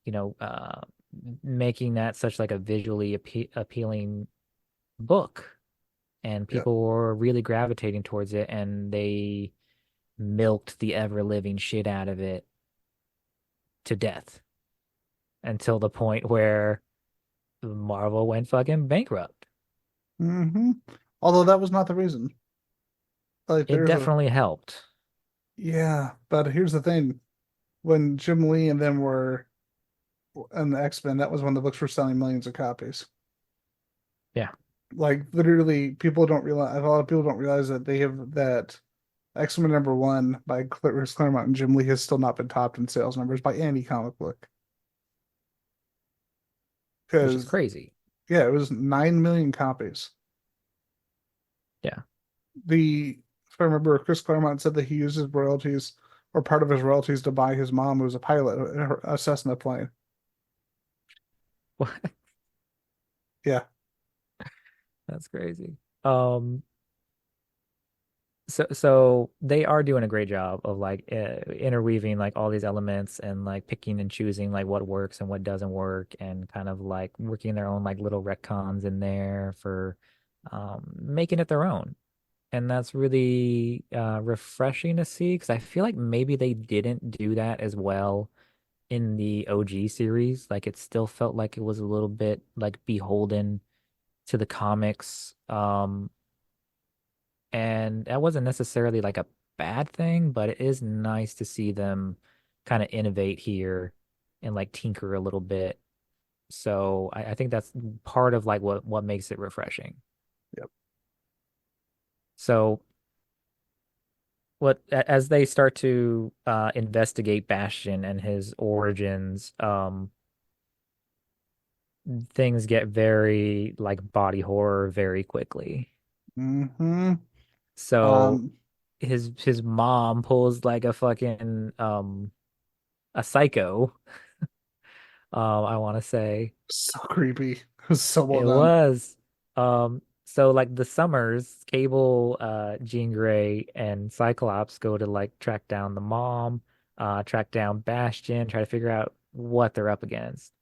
you know, making that such like a visually appealing book, and Yeah. people were really gravitating towards it, and they milked the ever living shit out of it to death until the point where Marvel went fucking bankrupt. Hmm. Although that was not the reason. Like It there's a definitely helped. Yeah, but here's the thing. When Jim Lee and them were in the X-Men, that was when the books were selling millions of copies. Yeah. Like literally, people don't realize. A lot of people don't realize that they have that X-Men #1 by Chris Claremont and Jim Lee has still not been topped in sales numbers by any comic book. Which is Because crazy. yeah, it was 9 million copies. Yeah. If I remember, Chris Claremont said that he used his royalties or part of his royalties to buy his mom, who was a pilot, a Cessna plane. Yeah. That's crazy. Um, so they are doing a great job of like interweaving like all these elements and like picking and choosing like what works and what doesn't work, and kind of like working their own like little retcons in there for making it their own. And that's really refreshing to see, because I feel like maybe they didn't do that as well in the OG series. Like it still felt like it was a little bit like beholden to the comics. And that wasn't necessarily like a bad thing, but it is nice to see them kind of innovate here and like tinker a little bit. So I think that's part of like what makes it refreshing. Yep. So as they start to investigate Bastion and his origins, things get very like body horror very quickly. Hmm. So Um, his mom pulls like a fucking a psycho. I want to say so creepy. It was so well it done. was. So like the Summers, Cable, Jean Grey, and Cyclops go to like track down the mom, track down Bastion, try to figure out what they're up against.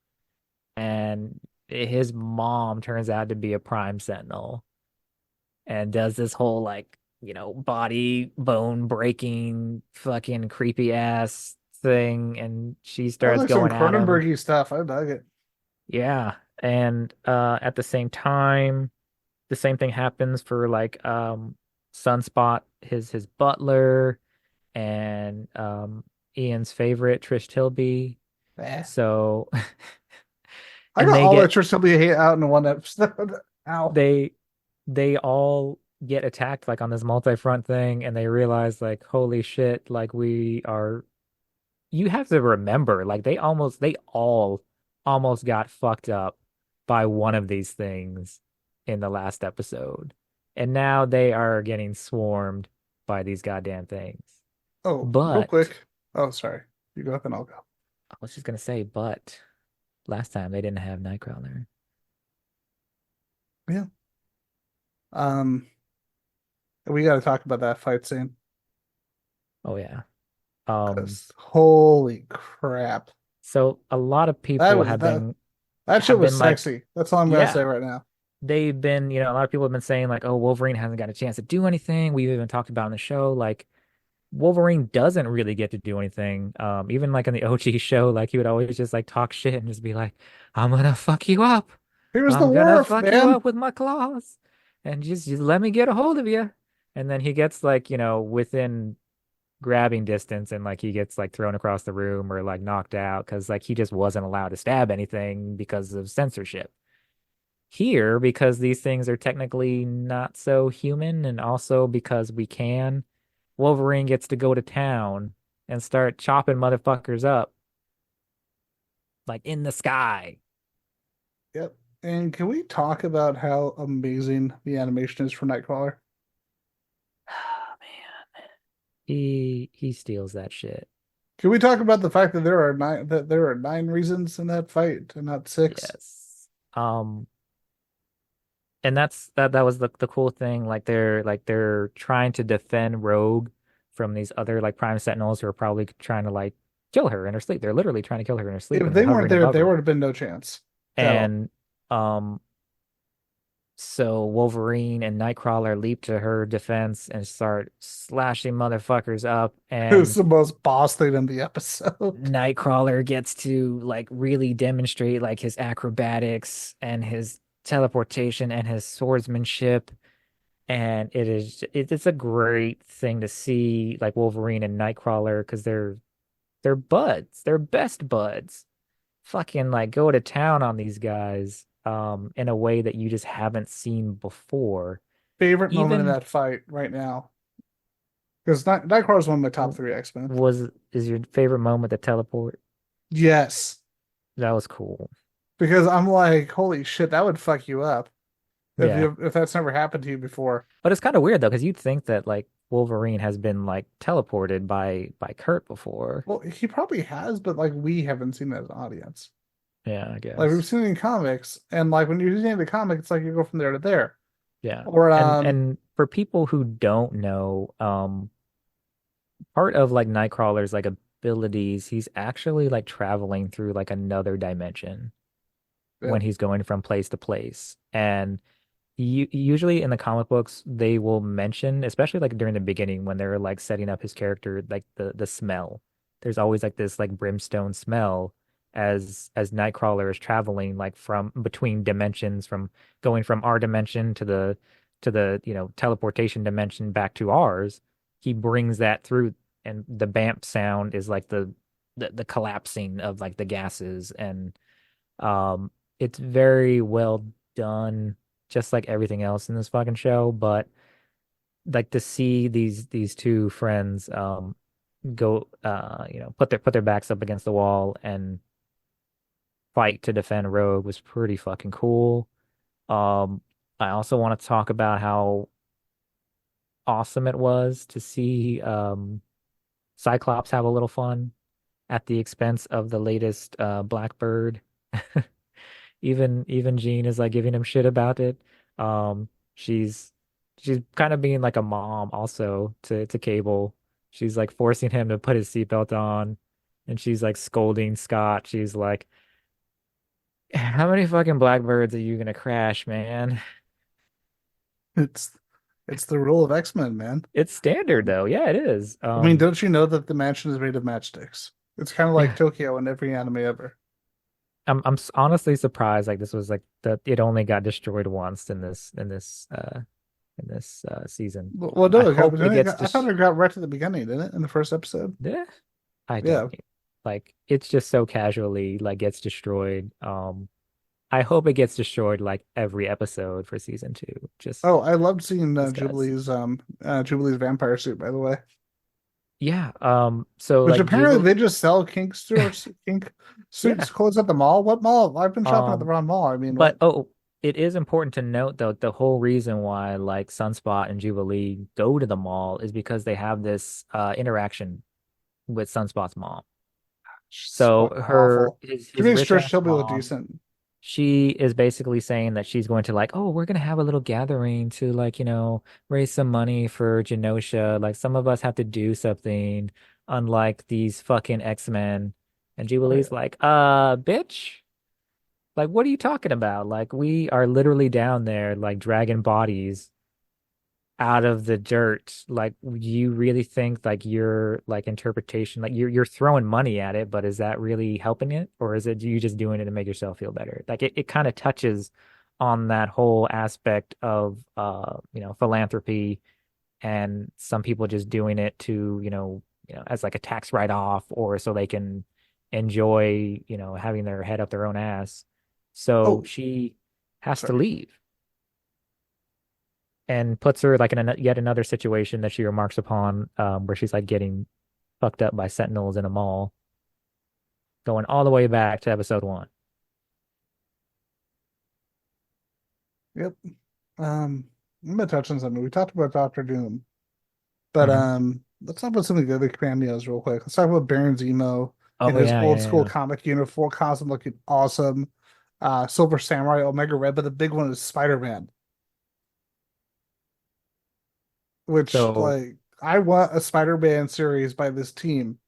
And his mom turns out to be a Prime Sentinel and does this whole like, body bone breaking fucking creepy ass thing, and she That was starts like some going at him. Cronenbergy stuff. I dug it. Yeah. And at the same time, the same thing happens for like Sunspot, his butler, and Ian's favorite, Trish Tilby. Eh. So I and got they all that get Trish Tilby hate out in one episode. Ow. they they all get attacked like on this multi-front thing, and they realize like, holy shit, like we are, you have to remember, like they all almost got fucked up by one of these things in the last episode. And now they are getting swarmed by these goddamn things. Oh, real But quick. Oh, sorry. You go, then I'll go. I was just gonna say, but last time they didn't have Nightcrawler. Yeah. Um, we got to talk about that fight scene Oh yeah. Um, because holy crap. So a lot of That people was have that been that shit have was been like, sexy. That's all I'm gonna say yeah, right now. they've been, a lot of people have been saying like, oh, Wolverine hasn't got a chance to do anything. We've even talked about in the show, like Wolverine doesn't really get to do anything. Even like in the OG show, like he would always just like talk shit and just be like, I'm gonna fuck you up. Here's the I'm gonna wharf, fuck you man. up with my claws. And just let me get a hold of you. And then he gets like, within grabbing distance and like he gets like thrown across the room or like knocked out because like he just wasn't allowed to stab anything because of censorship. Here, because these things are technically not so human, and also because we can, Wolverine gets to go to town and start chopping motherfuckers up like in the sky. Yep. And can we talk about how amazing the animation is for Nightcrawler? Man, he steals that shit. Can we talk about the fact that there are nine reasons in that fight and not six? Yes. And that was the cool thing. They're trying to defend Rogue from these other like Prime Sentinels who are probably trying to like kill her in her sleep. They're literally trying to kill her in her sleep If and they're they weren't hovering there, above there her. would have been no chance at all. And um so Wolverine and Nightcrawler leap to her defense and start slashing motherfuckers up, It was and the most boss thing in the episode. Nightcrawler gets to like really demonstrate like his acrobatics and his teleportation and his swordsmanship. And it's a great thing to see like Wolverine and Nightcrawler because they're buds. They're best buds. Fucking like go to town on these guys in a way that you just haven't seen before. Favorite moment in Even that fight right now. Because Nightcrawler is one of my top three X-Men. was is your favorite moment the teleport? Yes. That was cool. Because I'm like, holy shit, that would fuck you up Yeah. if that's never happened to you before. But it's kind of weird though, because you'd think that like Wolverine has been like teleported by Kurt before. Well, he probably has, but like we haven't seen that as an audience. Yeah, I Like we've guess. seen it in comics, and like when you're using the comic, it's like you go from there to there. Yeah. Or And for people who don't know, part of like Nightcrawler's like abilities, he's actually like traveling through like another dimension yeah. when he's going from place to place. And usually in the comic books, they will mention, especially like during the beginning when they're like setting up his character, like the smell. There's always like this like brimstone smell as Nightcrawler is traveling like from between dimensions, from going from our dimension to the teleportation dimension back to ours. He brings that through, and the bamp sound is like the collapsing of like the gases, and um it's very well done, just like everything else in this fucking show. But like to see these two friends go put their backs up against the wall and fight to defend Rogue was pretty fucking cool. Um, I also want to talk about how awesome it was to see Cyclops have a little fun at the expense of the latest Blackbird. Even Jean is like giving him shit about it. Um, she's kind of being like a mom also to Cable. She's like forcing him to put his seatbelt on, and she's like scolding Scott. She's like, "How many fucking Blackbirds are you gonna crash, man?" It's it's the rule of X-Men, man. It's standard though. Yeah, it is. I mean, don't you know that the mansion is made of matchsticks? It's kind of like Yeah. Tokyo in every anime ever. I'm honestly surprised like this was like that it only got destroyed once in this season. Well, I no, hope it gets I thought it got right at the beginning, didn't it? In the first episode. yeah, I Yeah. don't like it's just so casually like gets destroyed. I hope it gets destroyed like every episode for season 2. Just Oh, I loved seeing these guys. Jubilee's vampire suit, by the way. Yeah. So Which like apparently Jubilee, they just sell kink stores, kink yeah. suits, clothes at the mall. What mall? I've been shopping at the Um, wrong mall. I mean, but what? oh, it is important to note though the whole reason why like Sunspot and Jubilee go to the mall is because they have this interaction with Sunspot's mom. So So her awful. his Give me a rich stretch. ass She'll be look mom, decent. she is basically saying that she's going to like, oh, we're gonna have a little gathering to like, raise some money for Genosha. Like some of us have to do something, unlike these fucking X-Men. And Oh, yeah. Jubilee's like, bitch, like, what are you talking about? Like, we are literally down there, like, dragging bodies out of the dirt. Like, you really think like your like interpretation, like you're throwing money at it, but is that really helping it, or is it you just doing it to make yourself feel better? Like, it kind of touches on that whole aspect of philanthropy, and some people just doing it to as like a tax write-off, or so they can enjoy having their head up their own ass. So Oh, she has to sorry. leave, and puts her like in yet another situation that she remarks upon, where she's like getting fucked up by sentinels in a mall, going all the way back to episode one. Yep. I'm gonna touch on something. We talked about Doctor Doom, but Hmm. let's talk about some of the other cameos real quick. Let's talk about Baron Zemo in Oh his yeah, old yeah, school yeah. comic uniform, costume looking awesome. Silver Samurai, Omega Red, but the big one is Spider-Man, which So like I want a Spider-Man series by this team.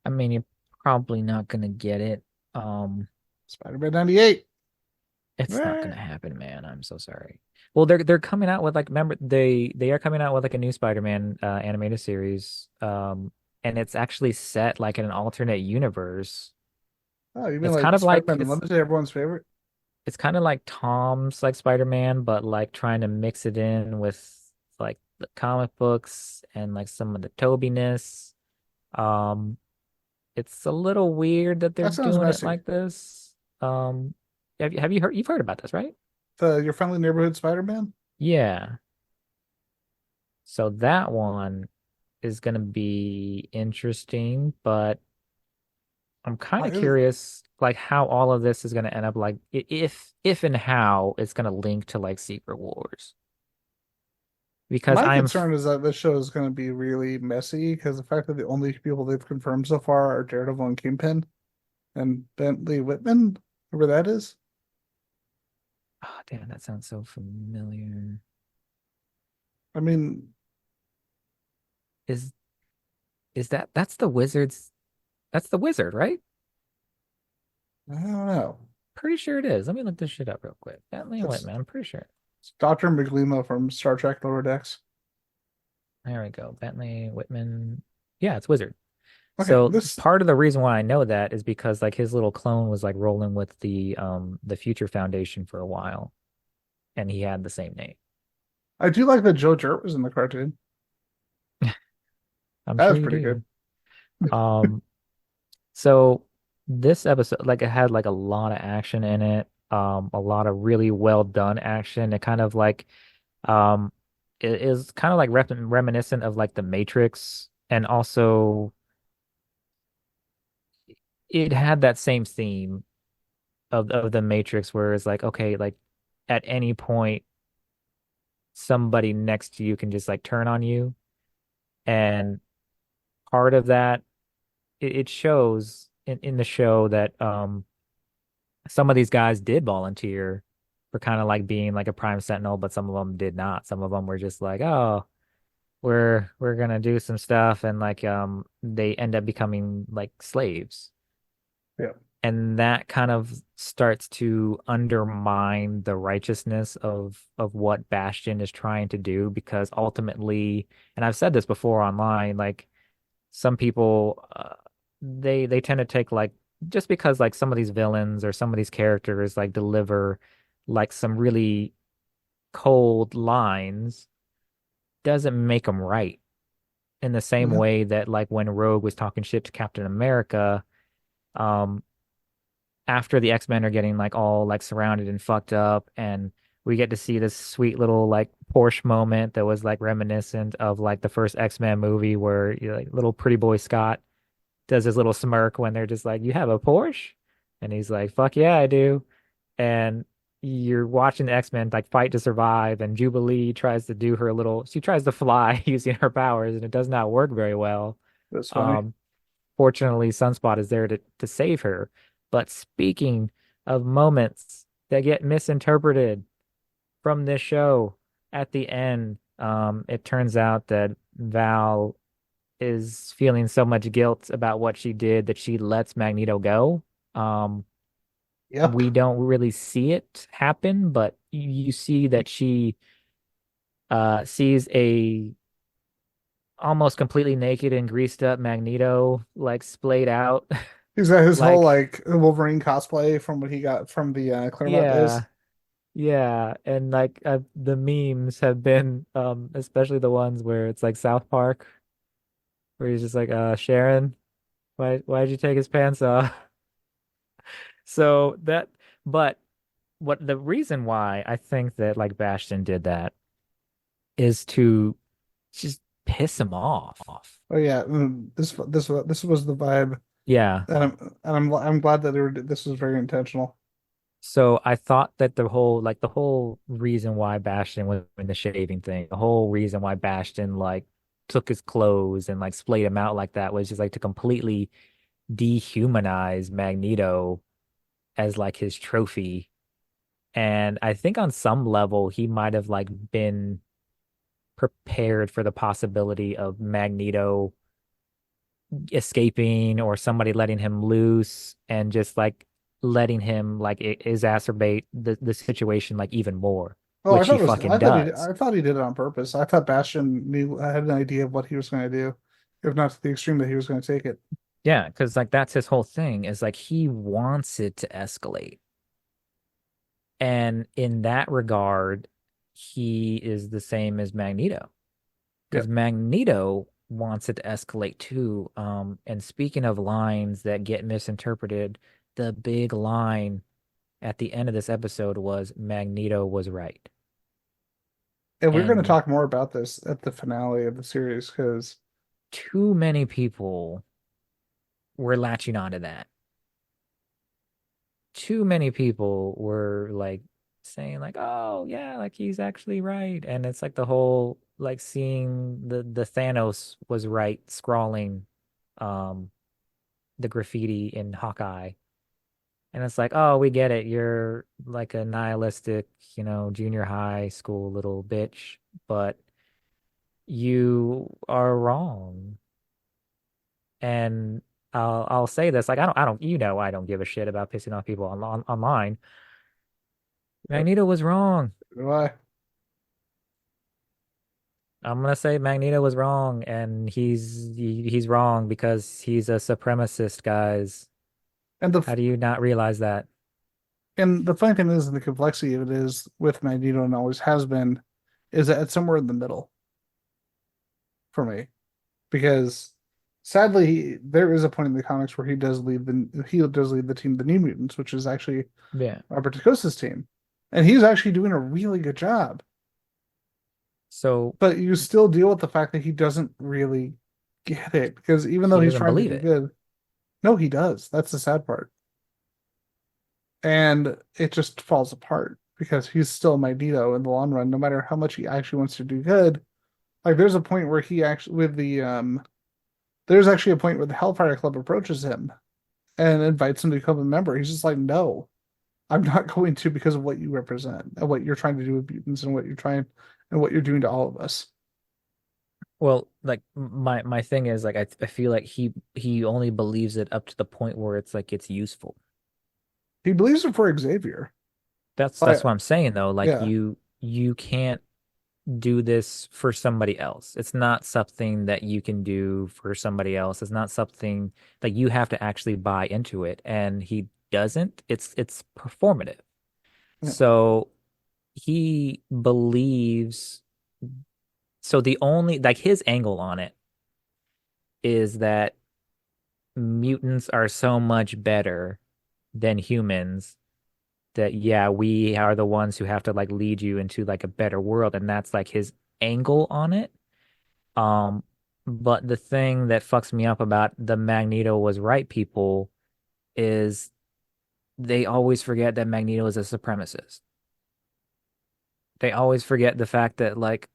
I mean, you're probably not gonna get it. Um, Spider-Man 98. it's not Eh. gonna happen, man. I'm so sorry. Well, they're coming out with like, remember, they are coming out with like a new Spider-Man animated series. And it's actually set like in an alternate universe. Oh, you mean It's like kind of like Spider-Man Unlimited, everyone's favorite? it's kind of like Tom's like Spider-Man, but like trying to mix it in with like the comic books and like some of the Tobiness. Um, it's a little weird that they're That sounds doing it messy. like this. Um, have you heard, you've heard about this, right? Your friendly neighborhood Spider-Man? Yeah. So that one is gonna be interesting, but I'm kind Why of is it? curious like how all of this is gonna end up, like if and how it's gonna link to like Secret Wars. Because My I'm concern is that this show is going to be really messy because the fact that the only people they've confirmed so far are Daredevil and Kingpin and Bentley Whitman, whoever that is. Oh, damn, that sounds so familiar. I mean, Is that's the wizard's that's the wizard, right? I don't know. Pretty sure it is. Let me look this shit up real quick. Bentley It's, Whitman, I'm pretty sure. it's Dr. McLeemo from Star Trek Lower Decks. There we go. Bentley Whitman. Yeah, it's wizard. Okay, So this part of the reason why I know that is because like his little clone was like rolling with the Future Foundation for a while, and he had the same name. I do like that Joe Dirt was in the cartoon. I'm That sure was you pretty do. good. Um, so this episode, like, it had like a lot of action in it, a lot of really well done action. It kind of like, um, it is kind of like reminiscent of like The Matrix, and also it had that same theme of The Matrix, where it's like, okay, like at any point, somebody next to you can just like turn on you, and part of that, it shows in the show that some of these guys did volunteer for kind of like being like a Prime Sentinel, but some of them did not. Some of them were just like, oh, we're gonna do some stuff, and like they end up becoming like slaves. Yeah. And that kind of starts to undermine the righteousness of what Bastion is trying to do, because ultimately, and I've said this before online, like some people they tend to take like, just because like some of these villains or some of these characters like deliver like some really cold lines, doesn't make them right. In the same Yeah. way that like when Rogue was talking shit to Captain America, um after the X-Men are getting like all like surrounded and fucked up, and we get to see this sweet little like Porsche moment that was like reminiscent of like the first X-Men movie, where like little pretty boy Scott does his little smirk when they're just like, "You have a Porsche?" And he's like, "Fuck yeah, I do." And you're watching the X-Men like fight to survive, and Jubilee tries to do her little, she tries to fly using her powers, and it does not work very well. That's funny. Um, Fortunately, Sunspot is there to save her. But speaking of moments that get misinterpreted from this show, at the end, it turns out that Val is feeling so much guilt about what she did that she lets Magneto go. Yep. We don't really see it happen, but you see that she sees a almost completely naked and greased up Magneto like splayed out. He's got his whole Like, like Wolverine cosplay from what he got from the Claremont days. yeah, yeah, and like the memes have been especially the ones where it's like South Park where he's just like Sharon, why'd you take his pants off? So that but what the reason why I think that like Bastion did that is to just piss him off. Oh yeah, this was the vibe, Yeah. and I'm glad that this was very intentional. So I thought that the whole reason why Bastion was in the shaving thing, the whole reason why Bastion like took his clothes and like splayed him out like that was just like to completely dehumanize Magneto as like his trophy. And I think on some level he might have like been prepared for the possibility of Magneto escaping or somebody letting him loose and just like letting him like exacerbate the situation like even more, Oh, which he fucking does. I thought he did it on purpose. I thought Bastion knew had an idea of what he was going to do, if not to the extreme that he was going to take it. Yeah, because like that's his whole thing is like he wants it to escalate. And in that regard, he is the same as Magneto. Because Yep. Magneto wants it to escalate too. And speaking of lines that get misinterpreted, the big line at the end of this episode was Magneto was right. And we're going to And talk more about this at the finale of the series because too many people were latching onto that. Too many people were like saying like, "Oh, yeah, like he's actually right." And it's like the whole like seeing the Thanos was right scrawling um the graffiti in Hawkeye. And it's like, "Oh, we get it. You're like a nihilistic, junior high school little bitch, but you are wrong." And I'll say this, like I don't give a shit about pissing off people online. Magneto was wrong. why? I'm gonna say Magneto was wrong, and he's wrong because he's a supremacist, guys. And the How do you not realize that? and the funny thing is, and the complexity of it is with Magneto and always has been, is that it's somewhere in the middle for me because sadly there is a point in the comics where he does lead the team, the New Mutants, which is actually Yeah. Robert DeCosta's team, and he's actually doing a really good job. So But you still deal with the fact that he doesn't really get it because even though he he's doesn't trying to believe do it. good, no, he does. That's the sad part, and it just falls apart because he's still Magneto in the long run, no matter how much he actually wants to do good. Like there's a point where he actually with the there's actually a point where the Hellfire Club approaches him and invites him to become a member. He's just like, no, I'm not going to because of what you represent and what you're trying to do with mutants and what you're doing to all of us. Well, like my thing is like I feel like he only believes it up to the point where it's like it's useful. He believes it for Xavier. That's Like, what I'm saying though. Like yeah, you can't do this for somebody else. It's not something that you can do for somebody else. It's not something that you have to actually buy into it. And he doesn't. It's performative. yeah. So he believes so the only like his angle on it is that mutants are so much better than humans that yeah, we are the ones who have to like lead you into like a better world, and that's like his angle on it. Um, but the thing that fucks me up about the Magneto was right people is they always forget that Magneto is a supremacist. They always forget the fact that like,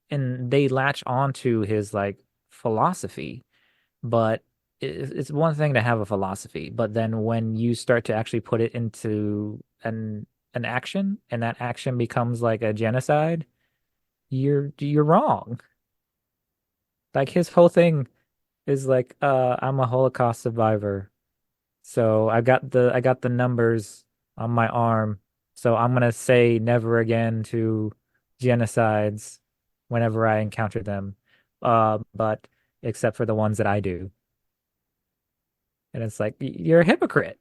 and they latch onto his like philosophy, but it's one thing to have a philosophy, but then when you start to actually put it into an action, and that action becomes like a genocide, you're wrong. Like his whole thing is like, I'm a Holocaust survivor. So I got the numbers on my arm. So I'm gonna say never again to genocides whenever I encounter them. But except for the ones that I do. And it's like you're a hypocrite.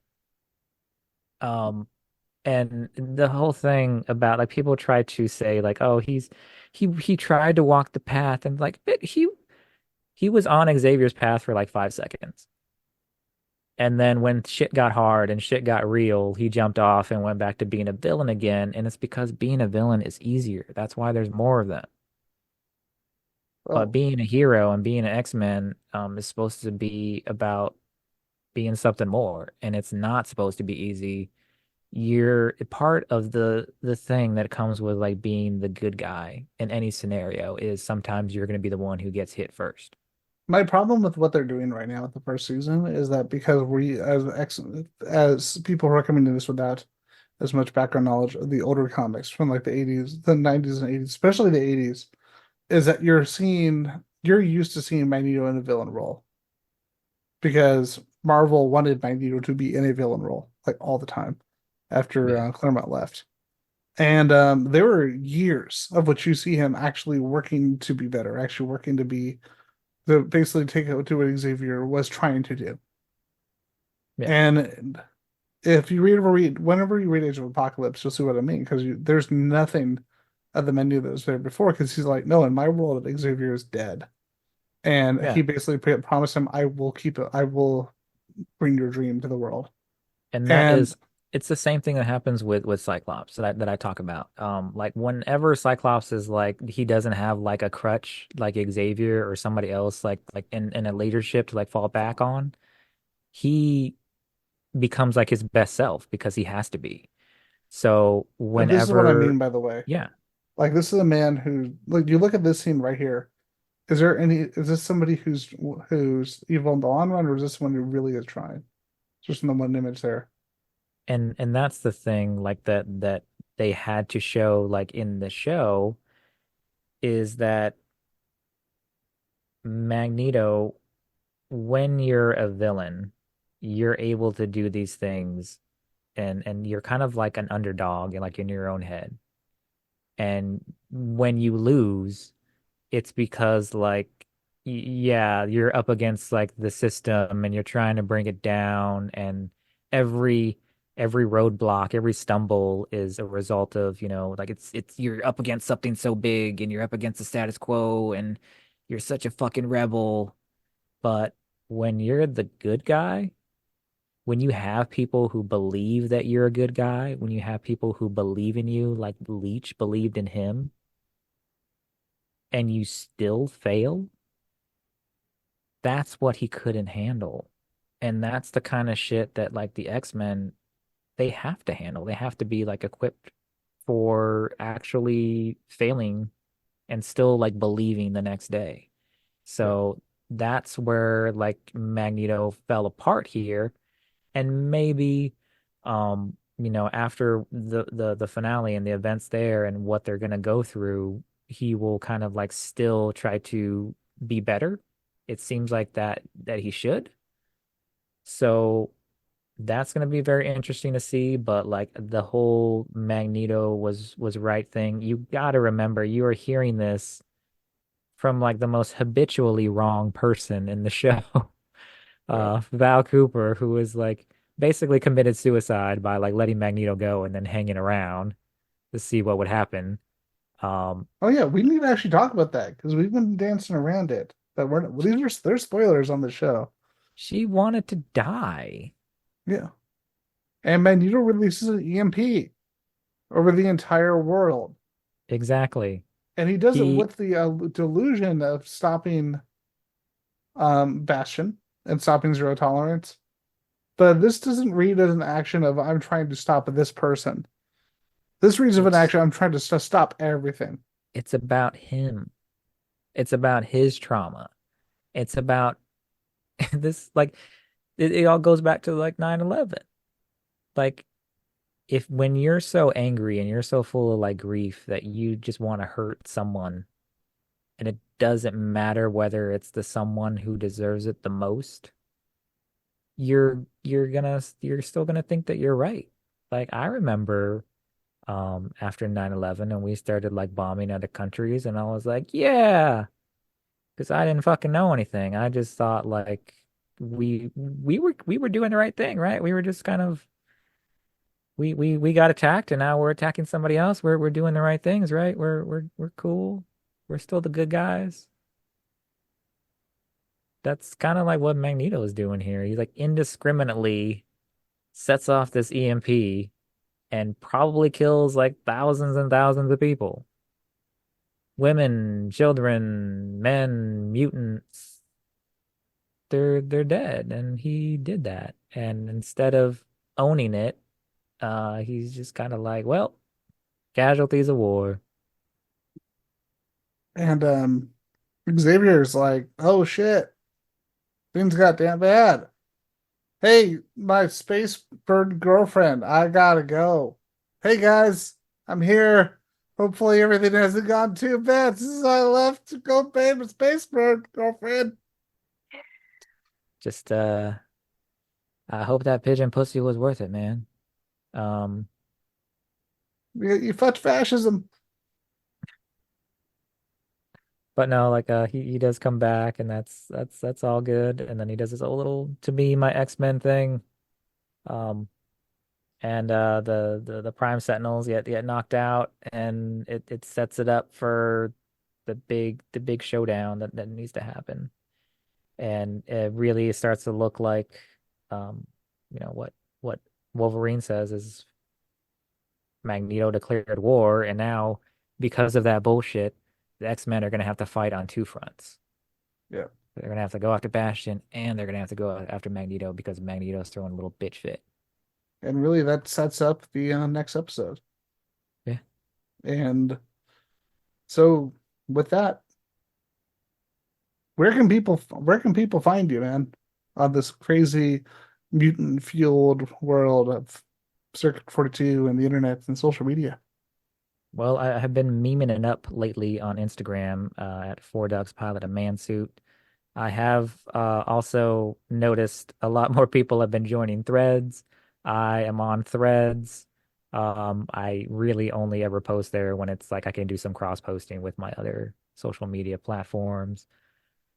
Um, and the whole thing about like people try to say like, oh, he tried to walk the path and like but he was on Xavier's path for like 5 seconds. And then when shit got hard and shit got real, he jumped off and went back to being a villain again. And it's because being a villain is easier. That's why there's more of them. But Well, being a hero and being an X-Men is supposed to be about being something more. And it's not supposed to be easy. You're part of the thing that comes with like being the good guy in any scenario is sometimes you're going to be the one who gets hit first. my problem with what they're doing right now with the first season is that because we, as people who are coming to this without as much background knowledge of the older comics from like the 80s, the 90s and 80s, especially the 80s, is that you're used to seeing Magneto in a villain role because Marvel wanted Magneto to be in a villain role like all the time after Yeah. Claremont left. And there were years of which you see him actually working to be better, actually working to be to basically take it to what Xavier was trying to do. Yeah. And if you whenever you read Age of Apocalypse, you'll see what I mean because there's nothing of the menu that was there before because he's like, no, in my world, Xavier is dead, and Yeah. he basically promised him, I will keep it, I will bring your dream to the world. And that And is it's the same thing that happens with Cyclops that I talk about. Like whenever Cyclops is like he doesn't have like a crutch like Xavier or somebody else like in a leadership to like fall back on, he becomes like his best self because he has to be. So this is what I mean, whenever by the way. yeah, Like this is a man who, like, you look at this scene right here. Is this somebody who's evil in the long run, or is this someone who really is trying? Just in the one image there. and that's the thing like that they had to show like in the show is that Magneto, when you're a villain, you're able to do these things and you're kind of like an underdog and like in your own head. And when you lose, it's because like yeah, you're up against like the system and you're trying to bring it down and every every roadblock, every stumble is a result of, like it's you're up against something so big and you're up against the status quo and you're such a fucking rebel. But when you're the good guy, when you have people who believe that you're a good guy, when you have people who believe in you, like Leech believed in him, and you still fail, that's what he couldn't handle. And that's the kind of shit that like the X-Men, they have to handle. They have to be like equipped for actually failing and still like believing the next day. Yeah. So that's where like Magneto fell apart here. And maybe after the finale and the events there and what they're gonna go through, he will kind of like still try to be better. It seems like that he should. So that's gonna be very interesting to see. But like the whole Magneto was right thing, you gotta remember you are hearing this from like the most habitually wrong person in the show. Right. Val Cooper, who was like basically committed suicide by like letting Magneto go and then hanging around to see what would happen. Um, Oh yeah, we need to actually talk about that because we've been dancing around it. But we're well, there's spoilers on the show. she wanted to die. Yeah. And Magneto releases an EMP over the entire world. Exactly. And he does it He with the delusion of stopping Bastion and stopping Zero Tolerance. But this doesn't read as an action of I'm trying to stop this person. This reads of an it's action I'm trying to stop everything. it's about him. It's about his trauma. It's about this like it all goes back to like 9/11. Like if when you're so angry and you're so full of like grief that you just want to hurt someone and it doesn't matter whether it's the someone who deserves it the most, you're still gonna think that you're right. Like I remember after 9/11 and we started like bombing other countries and I was like, yeah, because I didn't fucking know anything. I just thought like we were doing the right thing, right? We were just kind of we got attacked and now we're attacking somebody else. We're doing the right things, right? We're cool. We're still the good guys. That's kind of like what Magneto is doing here. He like indiscriminately sets off this EMP and probably kills like thousands and thousands of people. Women, children, men, mutants. They're dead and he did that. And instead of owning it, he's just kind of like, well, casualties of war. And Xavier's like, oh shit, things got damn bad. Hey, my space bird girlfriend, I gotta go. Hey guys, I'm here. Hopefully everything hasn't gone too bad since I left to go pay my space bird girlfriend. Just I hope that pigeon pussy was worth it, man. Um You fudge fascism. But no, like he does come back and that's all good. And then he does his whole little to be my X-Men thing. Um and the Prime Sentinels get knocked out and it sets it up for the big showdown that needs to happen. And it really starts to look like what Wolverine says is Magneto declared war, and now because of that bullshit, the X-Men are gonna have to fight on two fronts. Yeah. They're gonna have to go after Bastion, and they're gonna have to go after Magneto because Magneto's throwing a little bitch fit. And really that sets up the next episode. Yeah. And so with that, where can people find you, man, on this crazy mutant fueled world of Circuit 42 and the internet and social media? Well, I have been memeing it up lately on Instagram at Four Ducks Pilot a Man Suit. I have also noticed a lot more people have been joining Threads. I am on Threads. I really only ever post there when it's like I can do some cross posting with my other social media platforms.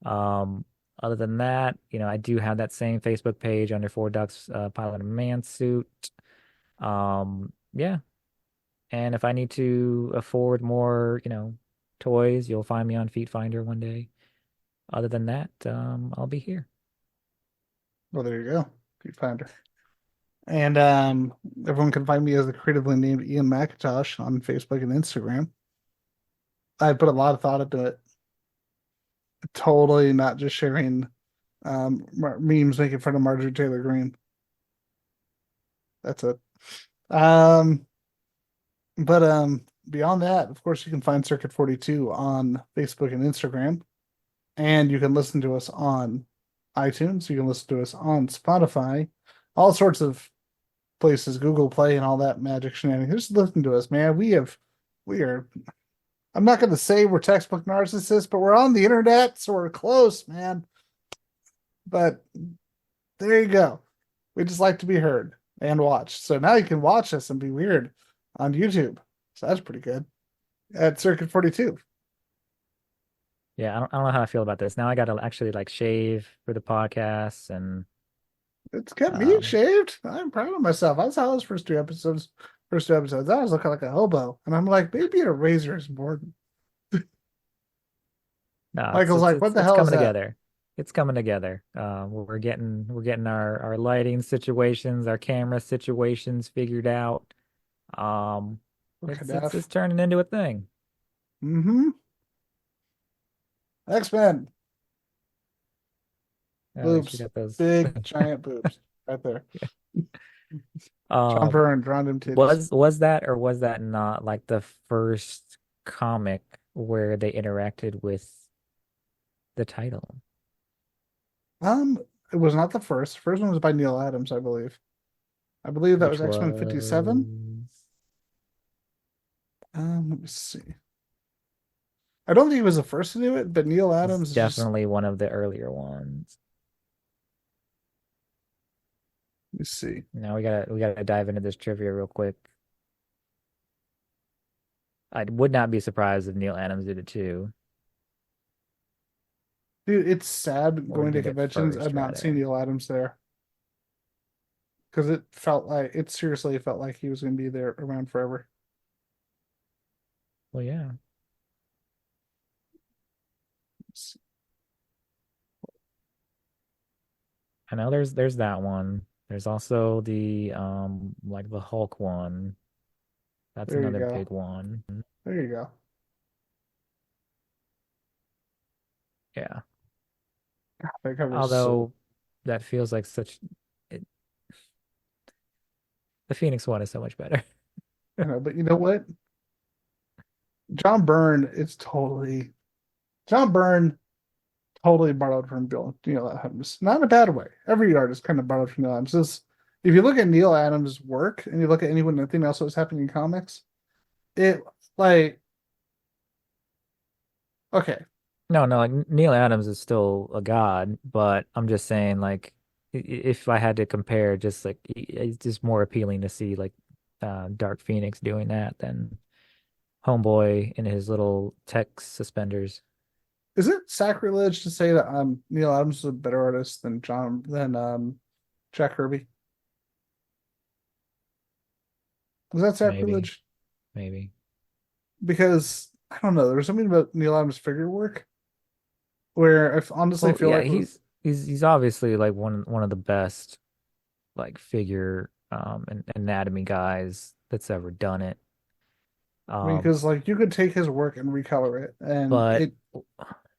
Other than that, I do have that same Facebook page under Four Ducks Pilot a Man Suit. Yeah. And if I need to afford more, toys, you'll find me on Feet Finder one day. Other than that, I'll be here. Well, there you go. Feed Finder. And everyone can find me as the creatively named Ian McIntosh on Facebook and Instagram. I put a lot of thought into it. Totally not just sharing memes making fun of Marjorie Taylor Greene. That's it. But beyond that, of course, you can find Circuit 42 on Facebook and Instagram. And you can listen to us on iTunes. You can listen to us on Spotify, all sorts of places, Google Play and all that magic shenanigans. Just listen to us, man. We are, I'm not going to say we're textbook narcissists, but we're on the internet, so we're close, man. But there you go. We just like to be heard and watched. So now you can watch us and be weird on YouTube. So that's pretty good. At Circuit 42. Yeah, I don't know how I feel about this. Now I gotta actually like shave for the podcast and It's kept me shaved. I'm proud of myself. I saw those first two episodes. I was looking like a hobo. And I'm like, maybe a razor is important. no, Michael's like, what the hell is coming that? together. It's coming together. We're getting our lighting situations, our camera situations figured out. It's turning into a thing. Mm-hmm. X-Men. Boobs. Those... Big giant boobs right there. John Byrne, random titties. Was that or was that not like the first comic where they interacted with the title? It was not the first. The first one was by Neil Adams, I believe. I believe that was X-Men 57. Let me see. I don't think he was the first to do it, but Neil He's Adams is just. definitely one of the earlier ones. Let me see. Now we gotta dive into this trivia real quick. I would not be surprised if Neil Adams did it too. Dude, it's sad Or going to did it conventions first, and not seeing rather. Neil Adams there. Because it seriously felt like he was going to be there around forever. Well, yeah. I know there's that one. There's also the like the Hulk one. That's There you another go. big one. There you go. Yeah. That covers Although that feels like such it, the Phoenix one is so much better. but you know what? John Byrne, John Byrne totally borrowed from Neil Adams. Not in a bad way. Every artist kind of borrowed from Neil Adams. If you look at Neil Adams' work and you look at anything else that was happening in comics, it like okay. No, no, like Neil Adams is still a god, but I'm just saying like if I had to compare, just like it's just more appealing to see like Dark Phoenix doing that than Homeboy in his little tech suspenders. Is it sacrilege to say that Neil Adams is a better artist than Jack Kirby? Is that Maybe, sacrilege? maybe. Because I don't know. There's something about Neil Adams' figure work where I honestly Well, feel yeah, like he's obviously like one of the best like figure and anatomy guys that's ever done it. I mean, Um, because like you could take his work and recolor it, and but it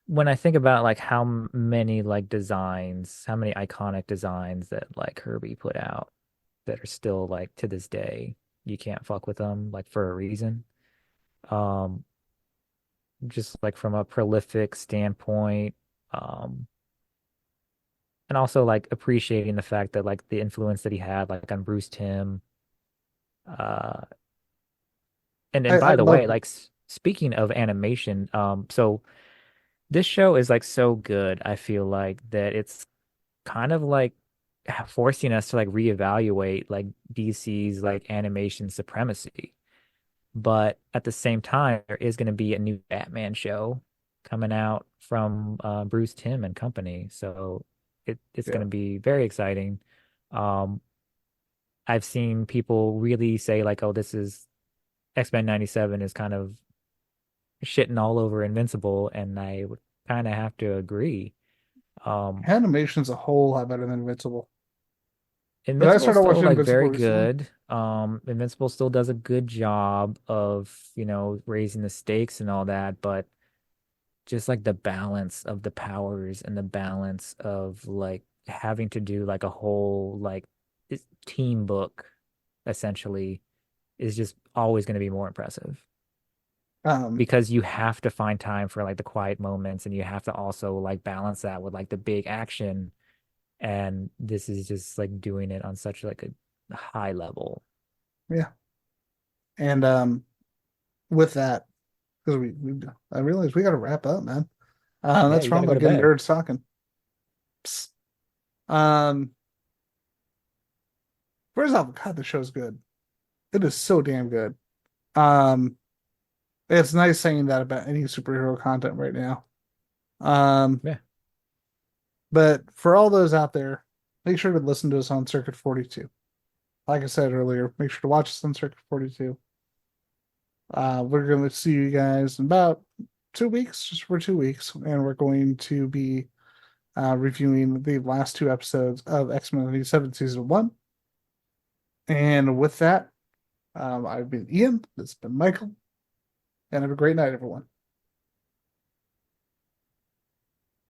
when I think about like how many like designs, how many iconic designs that like Kirby put out that are still like to this day, you can't fuck with them like for a reason. Um, just like from a prolific standpoint, um, and also like appreciating the fact that like the influence that he had like on Bruce Timm. Uh, and I by the way, love like speaking of animation, so this show is like so good, I feel like that it's kind of like forcing us to like reevaluate like DC's like animation supremacy. But at the same time, there is going to be a new Batman show coming out from Bruce Timm and company. So it's going yeah. to be very exciting. Um, I've seen people really say like, oh, this is X-Men 97 is kind of shitting all over Invincible, and I would kind of have to agree. Um, Animation's a whole lot better than Invincible. But I Invincible's started still watching like Invincible very recently. good. Invincible still does a good job of, raising the stakes and all that, but just like the balance of the powers and the balance of like having to do like a whole like team book essentially is just always going to be more impressive Um, because you have to find time for like the quiet moments and you have to also like balance that with like the big action. And this is just like doing it on such like a high level. yeah. And with that, because I realized we got to wrap up, man. Yeah, That's you got to wrong go to again. bed. Nerds talking. Psst. Um, First off, God, the show's good. It is so damn good. Um, it's nice saying that about any superhero content right now. Um, Yeah. but for all those out there, make sure to listen to us on Circuit 42. Like I said earlier, make sure to watch us on Circuit 42. We're going to see you guys in about 2 weeks, just for 2 weeks, and we're going to be reviewing the last two episodes of X-Men 97 Season 1. And with that, I've been Ian, this has been Michael, and have a great night, everyone.